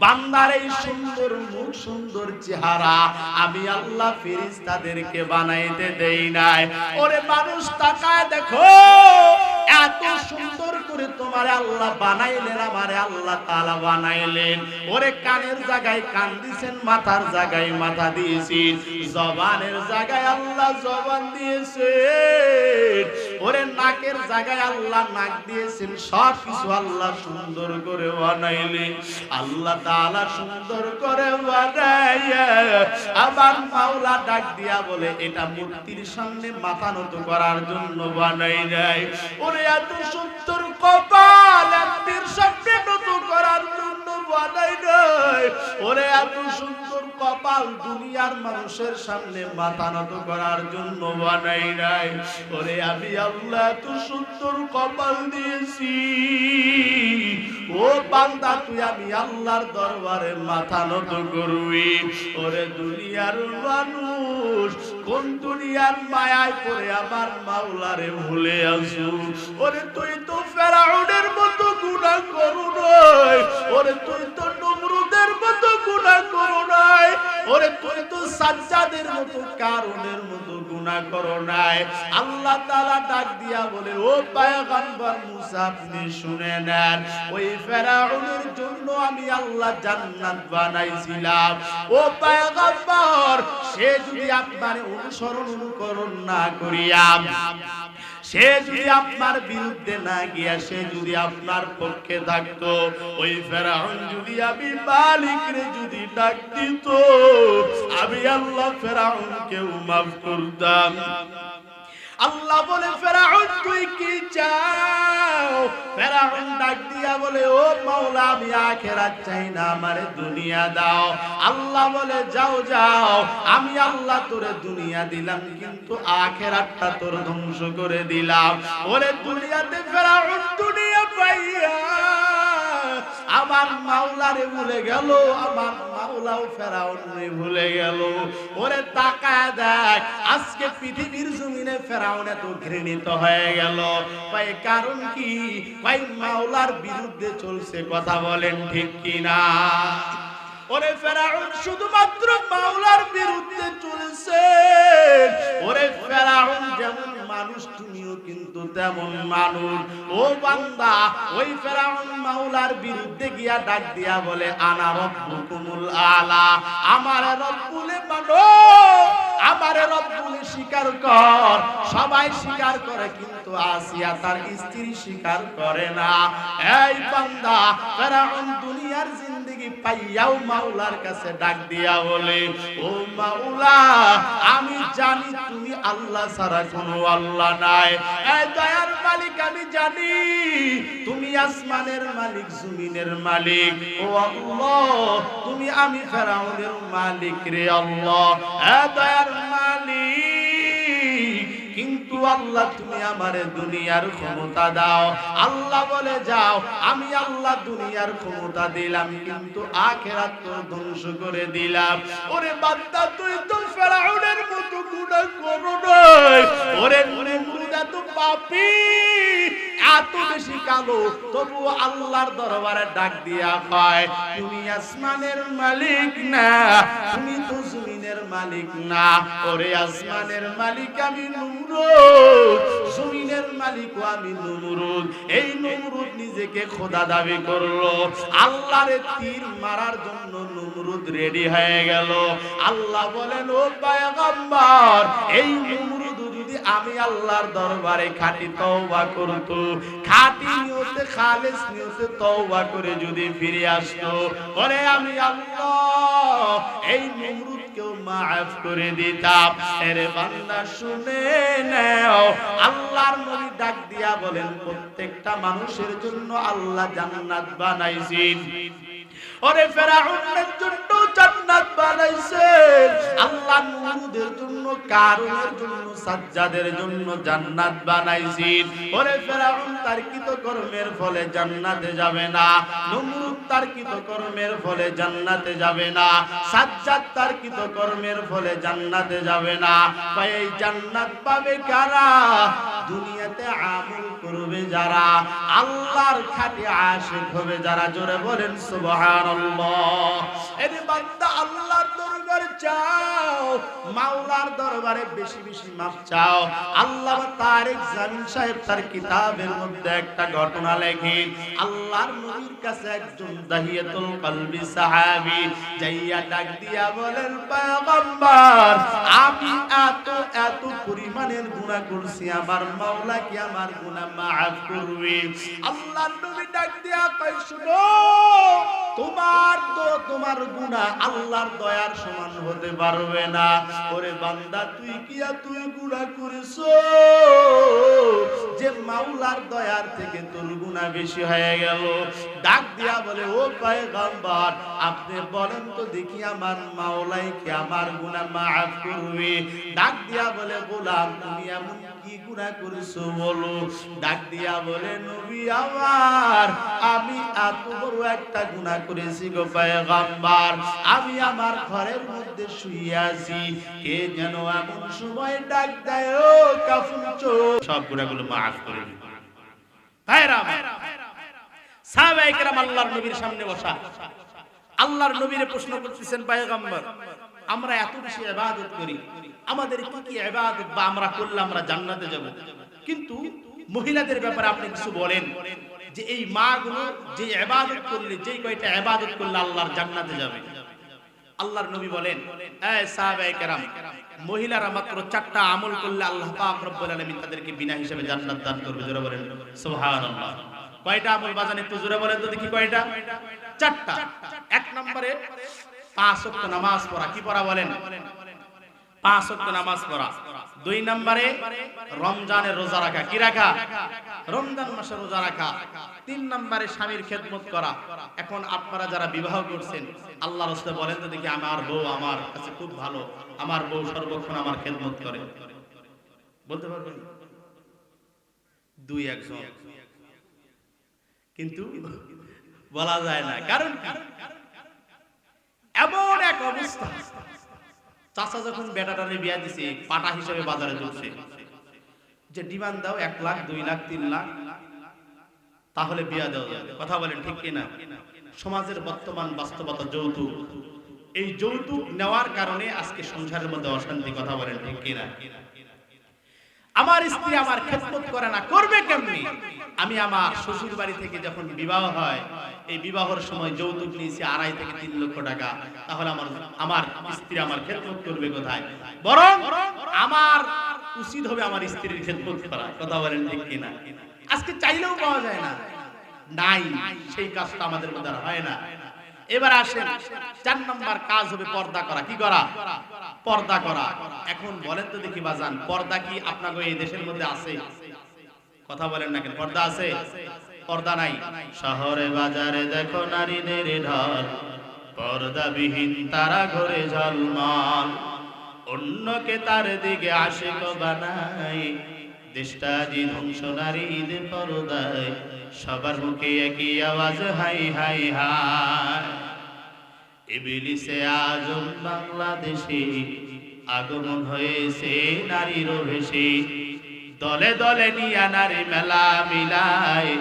Speaker 1: বান্দার এই সুন্দর মুখ, সুন্দর চেহারা আমি আল্লাহ ফেরেশতাদেরকে বানাইতে দেই নাই। ওরে মানুষ তাকায় দেখো, এত সুন্দর করে তোমার আল্লাহ বানাইলেন, আমারে আল্লাহ তাআলা বানাইলেন। ওরে কানের জায়গায় কান দিয়েছেন, মাথার জায়গায় মাথা দিয়েছেন, জবানের জায়গায় আল্লাহ জবান দিয়েছেন, ওরে নাকের জায়গায় আল্লাহ নাক দিয়েছেন। সব কিছু আল্লাহ সুন্দর করে বানাইলেন। আল্লাহ তাআলা সুন্দর করে বানাইয়া আমার মাওলা ডাক দিয়া বলে, এটা মূর্তির সামনে মাথা নত করার জন্য বানাই নাই। ওরে এত সুন্দর কপাল মূর্তির সামনে নত করার জন্য বানাই নাই। ওরে এত সুন্দর কপাল দুনিয়ার মানুষের সামনে মাথা নত করার জন্য বানাই নাই। ওরে আমি আল্লাহ এত সুন্দর কপাল দিয়েছি, ও বান্দা তুই আমি আল্লাহর দরবারে মাথা নত করবি। ওরে দুনিয়ার মানুষ, কোন দুনিয়ার মায়ায় পড়ে আমার মাওলারে ভুলে আসু? ওরে তুই তো ফেরাউনের মতো গুনাহ করো নাই, ওরে তুই তো নমরুদের মতো গুনাহ করো নাই, ওরে তুই তো সাজ্জাদের মতো কারুনের মতো গুনাহ করো নাই। আল্লাহ তাআলা ডাক দিয়া বলে, ও পয়গম্বর মুসা, আপনি শুনে নেন, ওই ফেরাউনের জন্য আমি আল্লাহ জান্নাত বানাইছিলাম। ও পয়গম্বর, সে যদি আপনার অনুকরণ না করিয়া, সে যদি আপনার বিরুদ্ধে না গিয়া, সে যদি আপনার পক্ষে থাকতো, ওই ফেরাউন যদি আমি মালিকরে যদি ডাক দিত, আমি আল্লাহ ফেরাউনকেও মাফ করতাম। আল্লাহ বলে, ফেরাউন তুই কি চাও? ফেরাউন ডাক দিয়া বলে, ও মাওলা, আমি আখিরাত চাই না, আমারে দুনিয়া দাও। আল্লাহ বলে, যাও যাও, আমি আল্লাহ তোরে দুনিয়া দিলাম, কিন্তু আখিরাতটা তোর ধ্বংস করে দিলাম। ওরে দুনিয়াতে ফেরাউন দুনিয়া পাইয়া আমার মাওলারে ভুলে গেল, আমার মাওলাও ফেরাউনরে ভুলে গেল। ওরে তাকায় দেখ, আজকে পৃথিবীর জমিনে ফেরাউন এত ঘৃণিত হয়ে গেল, ভাই কারণ কি? ভাই মাওলার বিরুদ্ধে চলছে, কথা বলেন ঠিক কিনা? ওরে ফেরাউন শুধুমাত্র মাওলার বিরুদ্ধে চলছে। ওরে ফেরাউন যেমন মানুষ, তুমিও কিন্তু তেমন মানুষ। ও বান্দা, ওই ফেরাউন মাওলার বিরুদ্ধে গিয়া ডাক দিয়া বলে, আনা রব্বুকুমুল আলা, আমার রব বলে মানো, আমারে রব বলে স্বীকার কর। সবাই স্বীকার করে কিন্তু আসিয়া তার স্ত্রী স্বীকার করে না। এই বান্দা, ফেরাউন দুনিয়ার জিন্দেগি পাইয়াও মাওলার কাছে ডাক দিয়া বলে, ও মাওলা, আমি জানি তুমি আল্লাহ ছাড়া কোনো আল্লাহ নাই। এই দয়ার মালিক, আমি জানি তুমি আসমানের মালিক, জমিনের মালিক। ও আল্লাহ, তুমি আমি ফেরাউনের মালিক রে আল্লাহ। এই দয়ার মালিক, কিন্তু আল্লাহ তুমি আমারে দুনিয়ার ক্ষমতা দাও। আল্লাহ বলে, যাও, আমি আল্লাহ দুনিয়ার ক্ষমতা দিলাম, কিন্তু আখিরাত তো ধ্বংস করে দিলাম। ওরে বান্দা, তুই তো ফেরাউনের মতো গুনাহ করো নাই। ওরে নমরুদ এত পাপী, এত বেশি কালো, তবু আল্লাহর দরবারে ডাক দিয়া কয়, তুমি আসমানের মালিক না, তুমি তো জমিনের মালিক না। ওরে আসমানের মালিক আমি নমরুদ, জমিনের মালিকও আমি নমরুদ। এই নমরুদ নিজেকে খোদা দাবি করলো। আল্লাহরে তীর মারার জন্য নমরুদ রেডি হয়ে গেল। আল্লাহ বলেন, ও পয়গম্বর, এই নমরুদ যদি আমি আল্লাহর দরবারে খাঁটি তওবা করত, খাঁটি নিয়তে খালেস নিয়তে তওবা করে যদি ফিরে আসতো, ওরে আমি আল্লাহ এই নমরুদকেও মাফ করে দিতাম। এরে বান্দা, শুনে নাও, আল্লাহর নবী ডাক দিয়া বলেন, প্রত্যেকটা মানুষের জন্য আল্লাহ জান্নাত বানাইছেন। ওরে ফেরাউনের জন্য জান্নাত বানাইছেন আল্লাহ, নমরুদের জন্য, কারুনের জন্য, সাজ্জাদের জন্য জান্নাত বানাইছেন। ওরে ফেরাউন তার কৃতকর্মের ফলে জান্নাতে যাবে না, নমরুদ তার কৃতকর্মের ফলে জান্নাতে যাবে না, সাজ্জাদ তার কৃতকর্মের ফলে জান্নাতে যাবে না। ভাই, এই জান্নাত পাবে কারা? দুনিয়াতে আমল করবে যারা, আল্লাহর খাঁটি আশিক হবে যারা। জোরে বলেন সুবহানাল্লাহ। এরে বান্দা, আল্লাহর দরবারে চাও, মাওলার দরবারে বেশি বেশি মাফ চাও। আল্লাহ তারেক জামিল সাহেব তার কিতাবের মধ্যে একটা ঘটনা লেখেন। আল্লাহর নবীর কাছে একজন দাহিয়াতুল কলবি সাহাবী যাইয়া ডাক দিয়া বলেন, পয়গম্বর, আমি এত এত পরিমাণের গুনাহ করছি, আমার মাওলা কি আমার গুনাহ মাফ করবে? আল্লাহর নবী ডাক দিয়া কয়, শুনো, তোমার গুনাহ আল্লাহর দয়ার সমান হতে পারবে না। ওরে বান্দা, তুই গুনাহ করেছো যে মাওলার দয়ার থেকে তোর গুনাহ বেশি হয়ে গেল। ডাক দিয়া বলে, ও পয়গম্বর, আপনি বলেন তো দেখি, আমার মাওলাই কি আমার গুনাহ মাফ করবে? ডাক দিয়া বলে, গোলাম, তুমি এমন কি গুনাহ করেছো বলো? ডাক দিয়া বলে, নবী আমার, আমি এত বড় একটা গুনাহ করেছি গো পয়গম্বর। আমি আমার ঘরের মধ্যে শুয়ে আছি, কে যেন এমন সময় ডাক দেয়, ও কাফন চোর, সব গুনাহগুলো মাফ করে দিন। ভাইরা, সাহাবায়ে কেরাম আল্লাহর নবীর সামনে বসা, আল্লাহর নবীরে প্রশ্ন করতেছেন, পয়গম্বর, আমরা এত বেশি ইবাদত করি, আমাদের কি কি ইবাদত বা আমরা করলে আমরা জান্নাতে যাব, কিন্তু মহিলাদের ব্যাপারে আপনি কিছু বলেন যে এই মাগুলো যে ইবাদত করলে, যেই কয়টা ইবাদত করলে আল্লাহর জান্নাতে যাবে। আল্লাহর নবী বলেন, এই সাহাবায়ে কেরাম, মহিলারা মাত্র 4টা আমল করলে আল্লাহ পাক রব্বুল আলামিন তাদেরকে বিনা হিসাবে জান্নাত দান করবে। জোরে বলেন সুবহানাল্লাহ। কয়টা আমল বাজান, একটু জোরে বলেন তো দেখি কয়টা? 4টা। এক নম্বরে 5 ওয়াক্ত নামাজ পড়া। কি পড়া বলেন? 5 ওয়াক্ত নামাজ পড়া। 2 নম্বরে রমজানের রোজা রাখা। কি রাখা? রমজান মাসে রোজা রাখা। 3 নম্বরে স্বামীর খেদমত করা। এখন আপনারা যারা বিবাহ করছেন, আল্লাহর রাস্তায় বলেন তো দেখি, আমার বউ আমার কাছে খুব ভালো, আমার বউ সর্বক্ষণ আমার খেদমত করে, বলতে পারবেন? 2-1 জন, কিন্তু বলা যায় না। কারণ কি? এমন এক অবস্থা, চাচা যখন বেটাটারে বিয়া দিছে, পাটা হিসেবে বাজারে চলছে, যে ডিমান্ড দাও 1 লাখ, 2 লাখ, 3 লাখ, তাহলে বিয়া দেওয়া যাবে। কথা বলেন ঠিক কিনা? সমাজের বর্তমান বাস্তবতা যৌতুক। এই যৌতুক নেওয়ার কারণে আজকে সংসারের মধ্যে অশান্তি। কথা বলেন ঠিক কিনা? আমার স্ত্রী আমার খেদমত করে না, করবে কেমনি? আমি আমার শ্বশুর বাড়ি থেকে যখন বিবাহ হয়, এই বিবাহের সময় যৌতুক নিয়েছি 2.5 থেকে 3 লক্ষ টাকা, তাহলে আমার স্ত্রী আমার খেদমত করবে কোথায়? বরং আমার উচিত হবে আমার স্ত্রীর খেদমত করা। কথা বলেন ঠিক কিনা? আজকে চাইলেও পাওয়া যায় না, নাই, সেই কাজটা আমাদের মধ্যে হয় না। এবার আসেন 4 নাম্বার কাজ হবে পর্দা করা। কি করা? পর্দা করা। এখন বলেন তো দেখি বাজান, পর্দা কি আপনাদের এই দেশের মধ্যে আছে? কথা বলেন না কেন? পর্দা আছে? পর্দা নাই। শহরে বাজারে দেখো নারীদের ঢল, পর্দাবিহীন তারা ঘরে ঝলমল, অন্যকে তার দিকে আশিক বানায়, দেশটা জি ধ্বংস নারীদের পর্দায়, সবার মুখে একই আওয়াজ হাই হাই হাই। ইবলিসে আজম বাংলাদেশে আগমন হয়েছে নারীর ভেসে, দলে দলে নিয়া নারী মেলা মিলায়,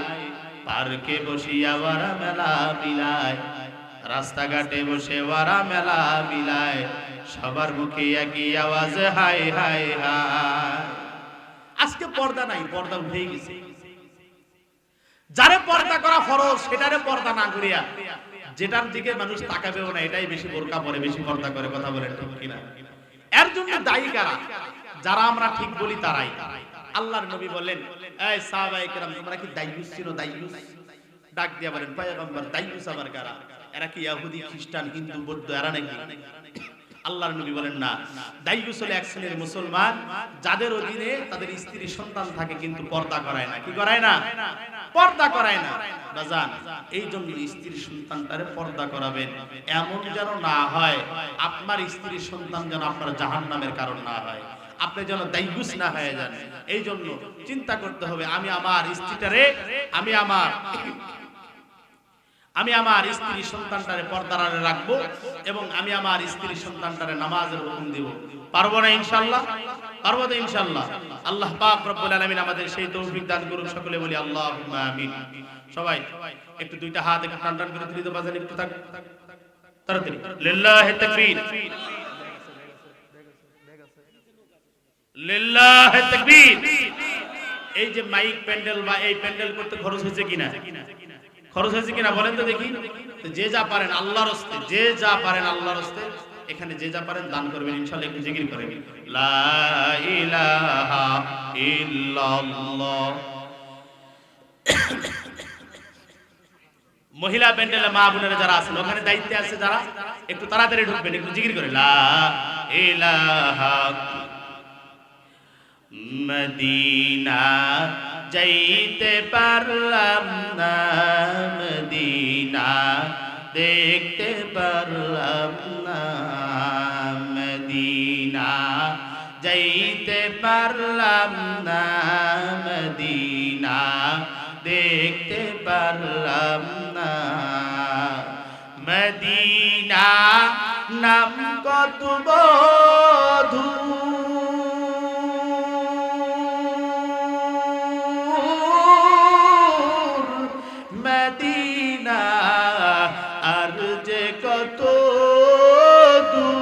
Speaker 1: পার্কে বসিয়া ওরা মেলা মিলায়, রাস্তাঘাটে বসে ওরা মেলা মিলায়, সবার মুখে একই আওয়াজ হাই হাই হাই। আজকে পর্দা নাই, পর্দা উঠে গেছে। যারে পর্দা করা ফরজ সেটারে পর্দা না করিয়া যেটার দিকে মানুষ তাকাবেও না, এটাই বেশি বোরকা পরে, বেশি পর্দা করে। কথা বলেন ঠিক কিনা? এর জন্য দায়ী কারা? যারা আমরা ঠিক বলি তারাই। আল্লাহর নবী বলেন, এই সাহাবায়ে কেরাম, তোমরা কি দাইয়ুস ছিল? দাইয়ুস ডাক দিয়া বলেন, পয়গম্বর দাইয়ুস আবার কারা? এরা কি ইহুদি, খ্রিস্টান, হিন্দু, বৌদ্ধ এরা নাকি? আল্লাহর নবী বলেন না, দাইয়ুস হলো এক শ্রেণীর মুসলমান যাদের অধীনে তাদের স্ত্রী সন্তান থাকে কিন্তু পর্দা করায় না। কি করায় না? পর্দা করায় না। বাজান, এই জন্য স্ত্রীর সন্তানটারে পর্দা করাবেন। এমন যেন না হয় আপনার স্ত্রীর সন্তান যেন আপনার জাহান্নামের কারণ না হয়, আপনি যেন দাইয়ুস না হয়ে যান। এই জন্য চিন্তা করতে হবে, আমি আমার স্ত্রীটারে, আমি আমার স্ত্রী সন্তানটারে পর্দার আড়ালে রাখবো এবং আমি আমার স্ত্রী সন্তানটারে নামাজের হুকুম দেব। পারবো না ইনশাআল্লাহ? পারবো তো ইনশাআল্লাহ। আল্লাহ পাক রব্বুল আলামিন আমাদের সেই তৌফিক দান করুন। সকলে বলি আল্লাহুম্মা আমিন। সবাই একটু দুইটা হাত একটু টান টান করে তুলে দাও বাজান, একটু থাক তাড়াতাড়ি। লিল্লাহি তাকবীর, লিল্লাহি তাকবীর। এই যে মাইক প্যান্ডেল বা এই প্যান্ডেল করতে খরচ হয়েছে কিনা? খরচ হয়েছে কিনা বলেন তো দেখি। যে যা পারেন আল্লাহর রাস্তে, যে যা পারেন আল্লাহর রাস্তে, এখানে যে যা পারেন দান করবেন ইনশাআল্লাহ। একটু জিকির করেন, লা ইলাহা ইল্লাল্লাহ। মহিলা প্যান্ডেলে মা বোনেরা যারা আছেন, ওখানে দায়িত্বে আছে যারা, একটু তাড়াতাড়ি ঢুকবেন, একটু জিকির করেন, লা ইলাহা। মদিনা যাইতে পারলাম না, মদিনা দেখতে পারলাম না, মদিনা যাইতে পারলাম না, মদিনা দেখতে পারলাম না। মদিনা নাম কত বধু, মদিনা আর যে কত দূর,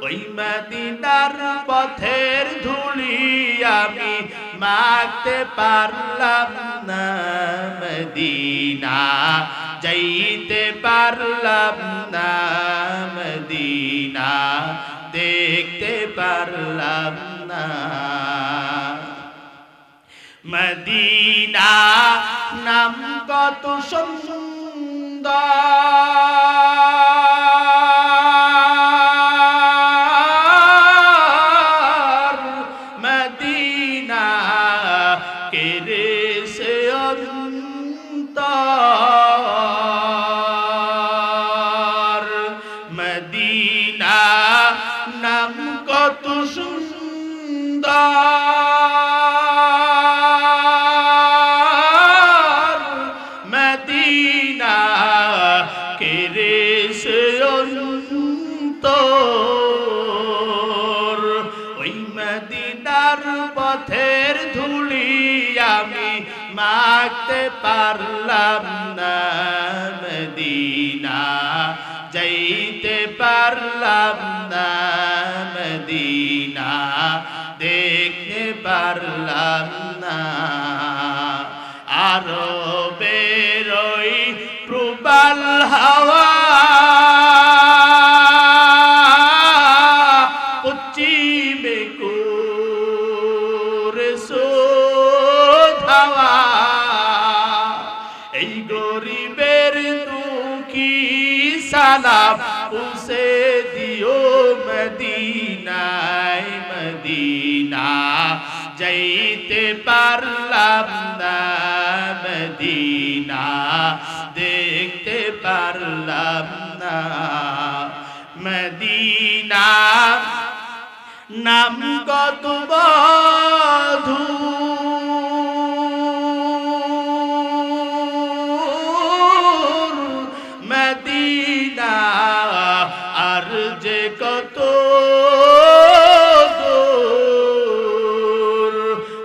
Speaker 1: ওই মদিনার পথের ধুলি আমি মাখতে পারলাম না, মদিনা যাইতে পারলাম না, মদিনা দেখতে পারলাম না। মদিনা নাম কত সুন্দর, মদিনা কেড়ে সে অন্তর, মদিনা নাম কত সুন্দর, মদিনা কেড়ে সে অন্তর, ওই মদিনার পথের ধুলি আমি মাখতে পারলাম না, মদিনা যাইতে পারলাম পারলাম না মদিনা দেখতে পারলাম না আরো বেরোই প্রবল হাওয়া পশ্চিমে করে সোধাওয়া এই গরিবের দুঃখী সালাম পৌঁছে দিও মদিনায় মদিনা যাইতে পারলাম না মদিনা দেখতে পারলাম না মদিনা নাম কত বধু মদিনা আর যে কত দূর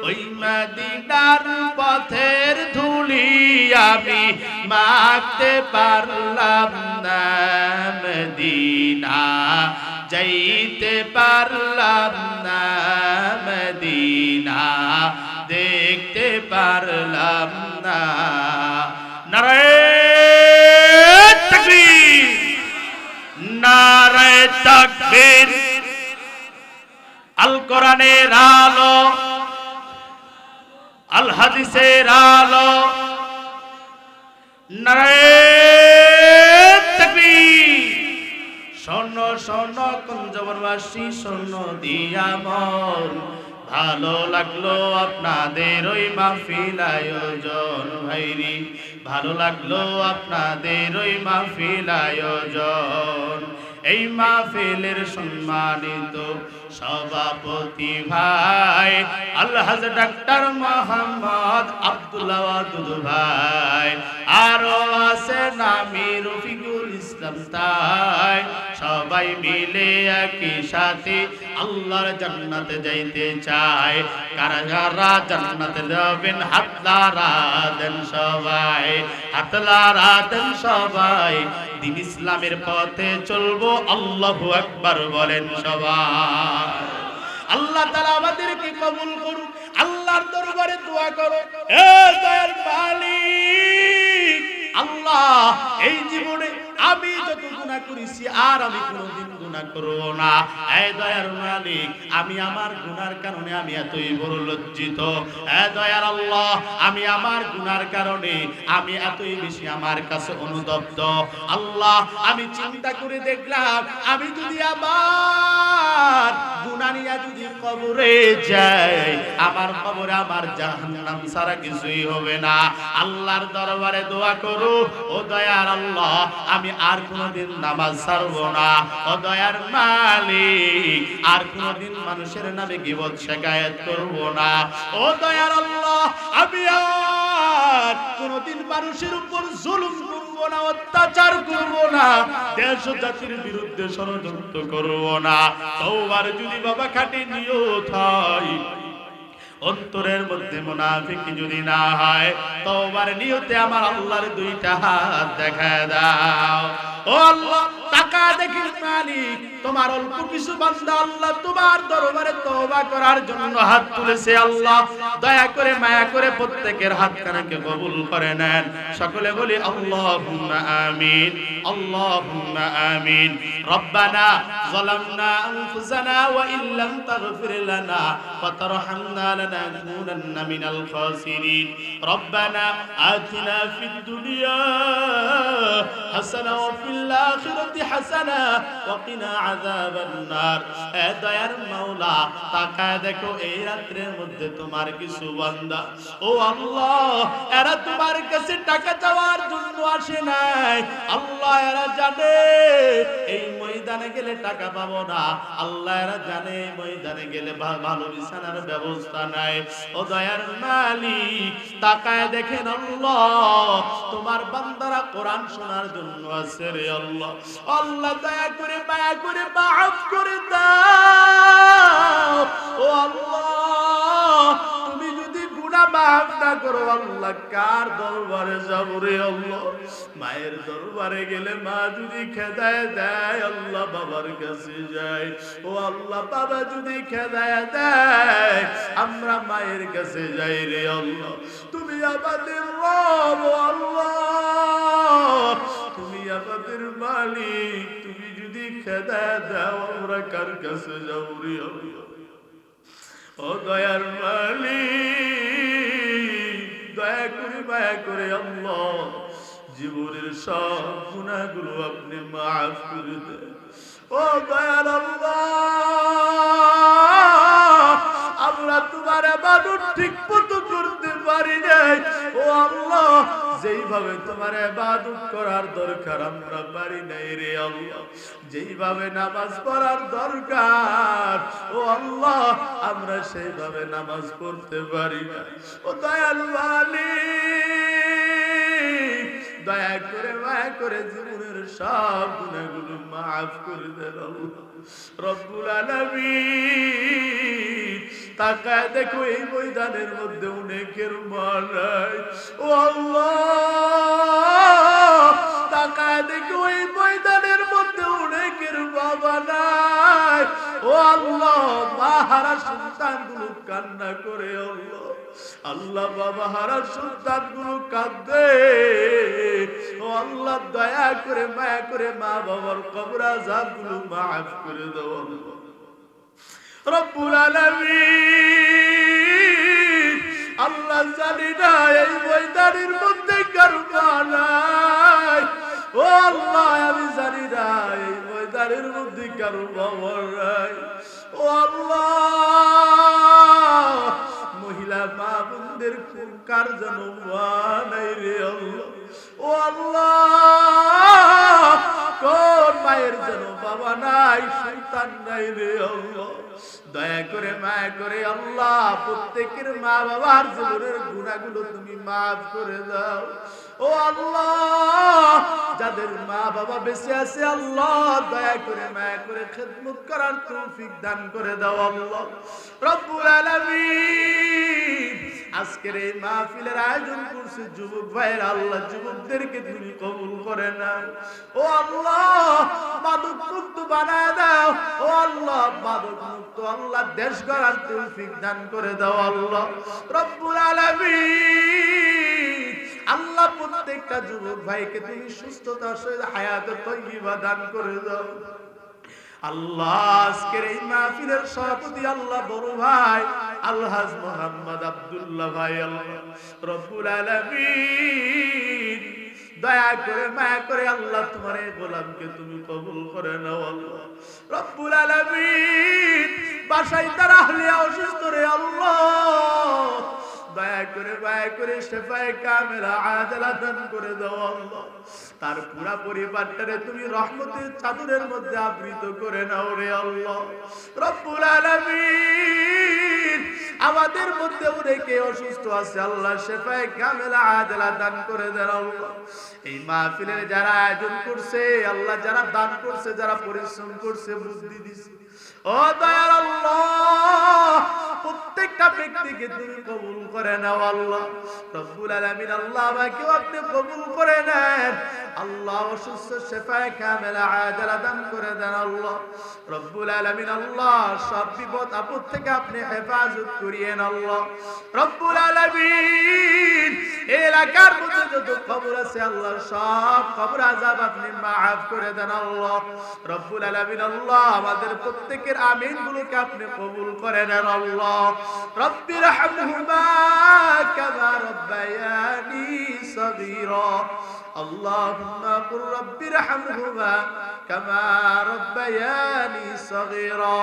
Speaker 1: ওই মদিনার পথের ধুলি আমি মাখতে পারলাম না মদিনা যাইতে পারলাম না মদিনা দেখতে পারলাম না নারে তাকবীর নারে তাকবীর আল কোরআনের আলো আল হাদিসের আলো নারে তাকবীর শোনো শোনো কুঞ্জবরবাসী শোনো দিয়া মন ভালো লাগলো আপনাদের ওই মাহফিল আয়োজন ভাইরি ভালো লাগলো আপনাদের ওই মাহফিল আয়োজন এই মাহফিলের সম্মানিত সভাপতি ভাই আলহাজ ডাক্তার মোহাম্মদ আব্দুল্লাহ ওয়াদুদ ভাই আরো আছে নামি রফিকুল ইসলাম তাই সবাই মিলে একই সাথে আল্লাহর জান্নাতে যাইতে চায় কারা যারা জান্নাতে যাবেন হাতলারা দেন সবাই হাতলারা দেন সবাই দিন ইসলামের পথে চলবো আল্লাহু আকবার বলেন সবাই আল্লাহ তাআলা আমাদেরকে কবুল করুন আল্লাহর দরবারে দোয়া করো এ দয়ার মালিক আল্লাহ এই জীবনে আমি যত গুনাহ করেছি আর আমি কোনোদিন গুনাহ করব না এ দয়ার মালিক আমি আমার গুনার কারণে আমি এতই বড় লজ্জিত এ দয়ার আল্লাহ আমি আমার গুনার কারণে আমি এতই বেশি আমার কাছে অনুতপ্ত আল্লাহ আমি চিন্তা করে দেখলাম আমি যদি আমার গুনাহ নিয়ে যদি কবরে যাই আমার কবরে আমার জাহান্নাম ছাড়া কিছুই হবে না আল্লাহর দরবারে দোয়া করো ও দয়ার আল্লাহ আমি আর কোনোদিন নামাজ ছাড়ব না ও দয়ার মালিক আর কোনোদিন মানুষের নামে গীবত শিকায়াত করব না ও দয়ার আল্লাহ আমি আর কোনোদিন মানুষের উপর জুলুম করব না অত্যাচার করব না দেশ ও জাতির বিরুদ্ধে ষড়যন্ত্র করব না তওবার যদি বাবা খাঁটি নিয়ত হয় অন্তরের মধ্যে মুনাফিকি যদি না হয় তওবার নিয়তে আমার আল্লাহর দুইটা হাত দেখায় দাও ও আল্লাহ টাকা দেখি মালিক তোমার অল্প কিছু বান্দা আল্লাহ তোমার দরবারে তওবা করার জন্য হাত তুলেছে আল্লাহ দয়া করে মায়া করে প্রত্যেকের হাতখানাকে কবুল করে নেন সকলে বলি আল্লাহুম্মা আমিন আল্লাহুম্মা আমিন রব্বানা যালামনা আনফুসানা ওয়া ইল্লাম তাগফির লানা ওয়া তারহামনা লানাকুনান্না মিনাল খাসিরিন রব্বানা আতিনা ফিদ দুনিয়া হাসানা ওয়া ফিল আখিরাতি হাসানা ওয়া কিনা আযাবান নার এ দয়ার মাওলা তাকায় দেখো এই রাতের মধ্যে তোমার কিছু বান্দা ও আল্লাহ এরা তোমার কাছে টাকা চাওয়ার জন্য আসে নাই আল্লাহ এরা জানে এই ময়দানে গেলে টাকা পাবো না আল্লাহ এরা জানে ময়দানে গেলে ভালো বিছানার ব্যবস্থা নাই ও দয়ার মালিক তাকায় দেখেন আল্লাহ তোমার বান্দারা কোরআন শোনার জন্য আছে রে আল্লাহ আল্লাহ দয়া করে মায়া করে মাফ করে দাও ও আল্লাহ তুমি যদি গুনাহ না মাফ না করো আল্লাহ কার দরবারে যাব রে আল্লাহ? মায়ের দরবারে গেলে মা যদি খেদায় দেয় আল্লাহ বাবার কাছে যাই। ও আল্লাহ বাবা যদি খেদায় দেয় আমরা মায়ের কাছে যাই রে আল্লাহ। তুমি আমাদের রব আল্লাহ, তুমি আমাদের মালিক, তুমি যদি খেদায় দাও আমরা কার কাছে যাব রে আল্লাহ? ও দয়ার মালিক, দয়া করে মায়া করে আল্লাহ জীবনের সব গুনাহগুলো আপনি মাফ করে দেন। ও দয়ার আল্লাহ, আমরা তোমার ইবাদত ঠিক মতো করতে পারি নাই। ও আল্লাহ, যেইভাবে তোমার ইবাদত করার দরকার আমরা পারি নাই রে আল্লাহ। যেইভাবে নামাজ পড়ার দরকার ও আল্লাহ আমরা সেইভাবে নামাজ পড়তে পারি না। ও দয়াল মালিক, দয়া করে মায়া করে জীবনের সব গুনাহগুলো মাফ করে দেন আল্লাহ রব্বুল আলামিন। তাকায় দেখো এই ময়দানের মধ্যে অনেকের মা নাই। ও আল্লাহ, তাকায় দেখো এই ময়দানের মধ্যে অনেকের বাবা নাই। ও আল্লাহ, মা হারা সন্তানগুলো কান্না করে আল্লাহ। আল্লাহ, বাবা হারা সন্তানগুলো কাঁদে। ও আল্লাহ, দয়া করে মায়া করে মা বাবার কবর আযাবগুলো মাফ করে দাও আল্লাহ রব্বুল আলামিন। আল্লাহ, জানি না এই ময়দানের মধ্যে কারো মা নাই। ও আল্লাহ, আমি জানি না এই ময়দানের মধ্যে কারো বাবা নাই। ও আল্লাহ, মহিলা মা বোনদের কার যেন মা নাই রে আল্লাহ। ও আল্লাহ, কোন মায়ের যেন বাবা নাই, সন্তান নাই রে আল্লাহ। দয়া করে মায়া করে আল্লাহ প্রত্যেকের মা বাবার জীবনের গুনাহগুলো তুমি মাফ করে দাও। ও আল্লাহ, যাদের মা বাবা বেঁচে আছে আল্লাহ দয়া করে মায়া করে খেদমত করার তৌফিক দান করে দাও আল্লাহ রব্বুল আলামিন। আজকের এই মাহফিলের আয়োজন করছে যুবক ভাইয়ের আল্লাহ, যুবকদেরকে তুমি কবুল করে নাও। ও আল্লাহ, মাদক মুক্ত বানায় দাও। ও আল্লাহ, মাদক মুক্ত আল্লাহ দেশ গড়ার তৌফিক দান করে দাও আল্লাহ রব্বুল আলামিন। আল্লাহ, প্রত্যেকটা যুবক ভাইকে তুমি সুস্থতার সহিত হায়াতে তয়্যিবা দান করে দাও আল্লাহ। আজকের এই মাহফিলের সভাপতি আল্লাহ বড় ভাই আলহাজ মোহাম্মদ আব্দুল্লাহ ভাই আল্লাহ রব্বুল আলামিন, দয়া করে মায়া করে আল্লাহ তোমার এই গোলামকে তুমি কবুল করে নাও আল্লাহ রব্বুল আলামিন। বাসায় তার আহলিয়া অসুস্থ রে আল্লাহ, দয়া করে মায়া করে শেফায়ে কামেলা আজলা দান করে দাও আল্লাহ। তার পুরা পরিবারটারে তুমি রহমতের চাদরের মধ্যে আবৃত করে নাও রে আল্লাহ রব্বুল আলামিন। আমাদের মধ্যে অনেকে অসুস্থ আছে আল্লাহ, শেফায়ে কামেলা আজলা দান করে দেন আল্লাহ। এই মাহফিলের যারা আয়োজন করছে আল্লাহ, যারা দান করছে, যারা পরিশ্রম করছে, বুদ্ধি দিছে, ও দয়াল আল্লাহ প্রত্যেকটা ব্যক্তিকে তুমি কবুল করে নাও আল্লাহ রব্বুল আলামিন। আল্লাহ, আমাকে আপনি কবুল করে নেন আল্লাহ। অসুস্থ শেফায়ে কামেলা আজলা দান করে দেন আল্লাহ রব্বুল আলামিন। আল্লাহ, সব বিপদ আপদ থেকে আপনি হেফাজত করিয়েন আল্লাহ রব্বুল আলামিন। এলাকার মধ্যে যত কবর আছে আল্লাহ, সব কবর আযাব আপনি মাফ করে দেন আল্লাহ রব্বুল আলামিন। আল্লাহ, আমাদের প্রত্যেকের আমিন গুলোকে আপনি কবুল করে নেন আল্লাহ রব্বির হামহুমা কামা রাব্বায়ানি সগীরা। আল্লাহুম্মা কুর রব্বির হামহুমা কামা রাব্বায়ানি সগীরা।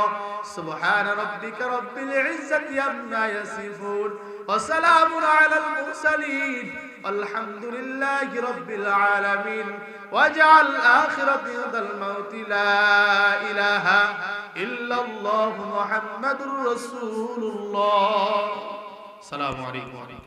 Speaker 1: সুবহান রাব্বিকা রব্বিল ইজ্জাতি আম্মা ইয়াসিফুন ওয়া সালামুন আলাল মুরসালিন আলহামদুলিল্লাহি রাব্বিল আলামিন। ওয়াজআল আখিরাতাল মাউতি লা ইলাহা ইল্লাল্লাহু মুহাম্মাদুর রাসূলুল্লাহ। আসসালামু আলাইকুম।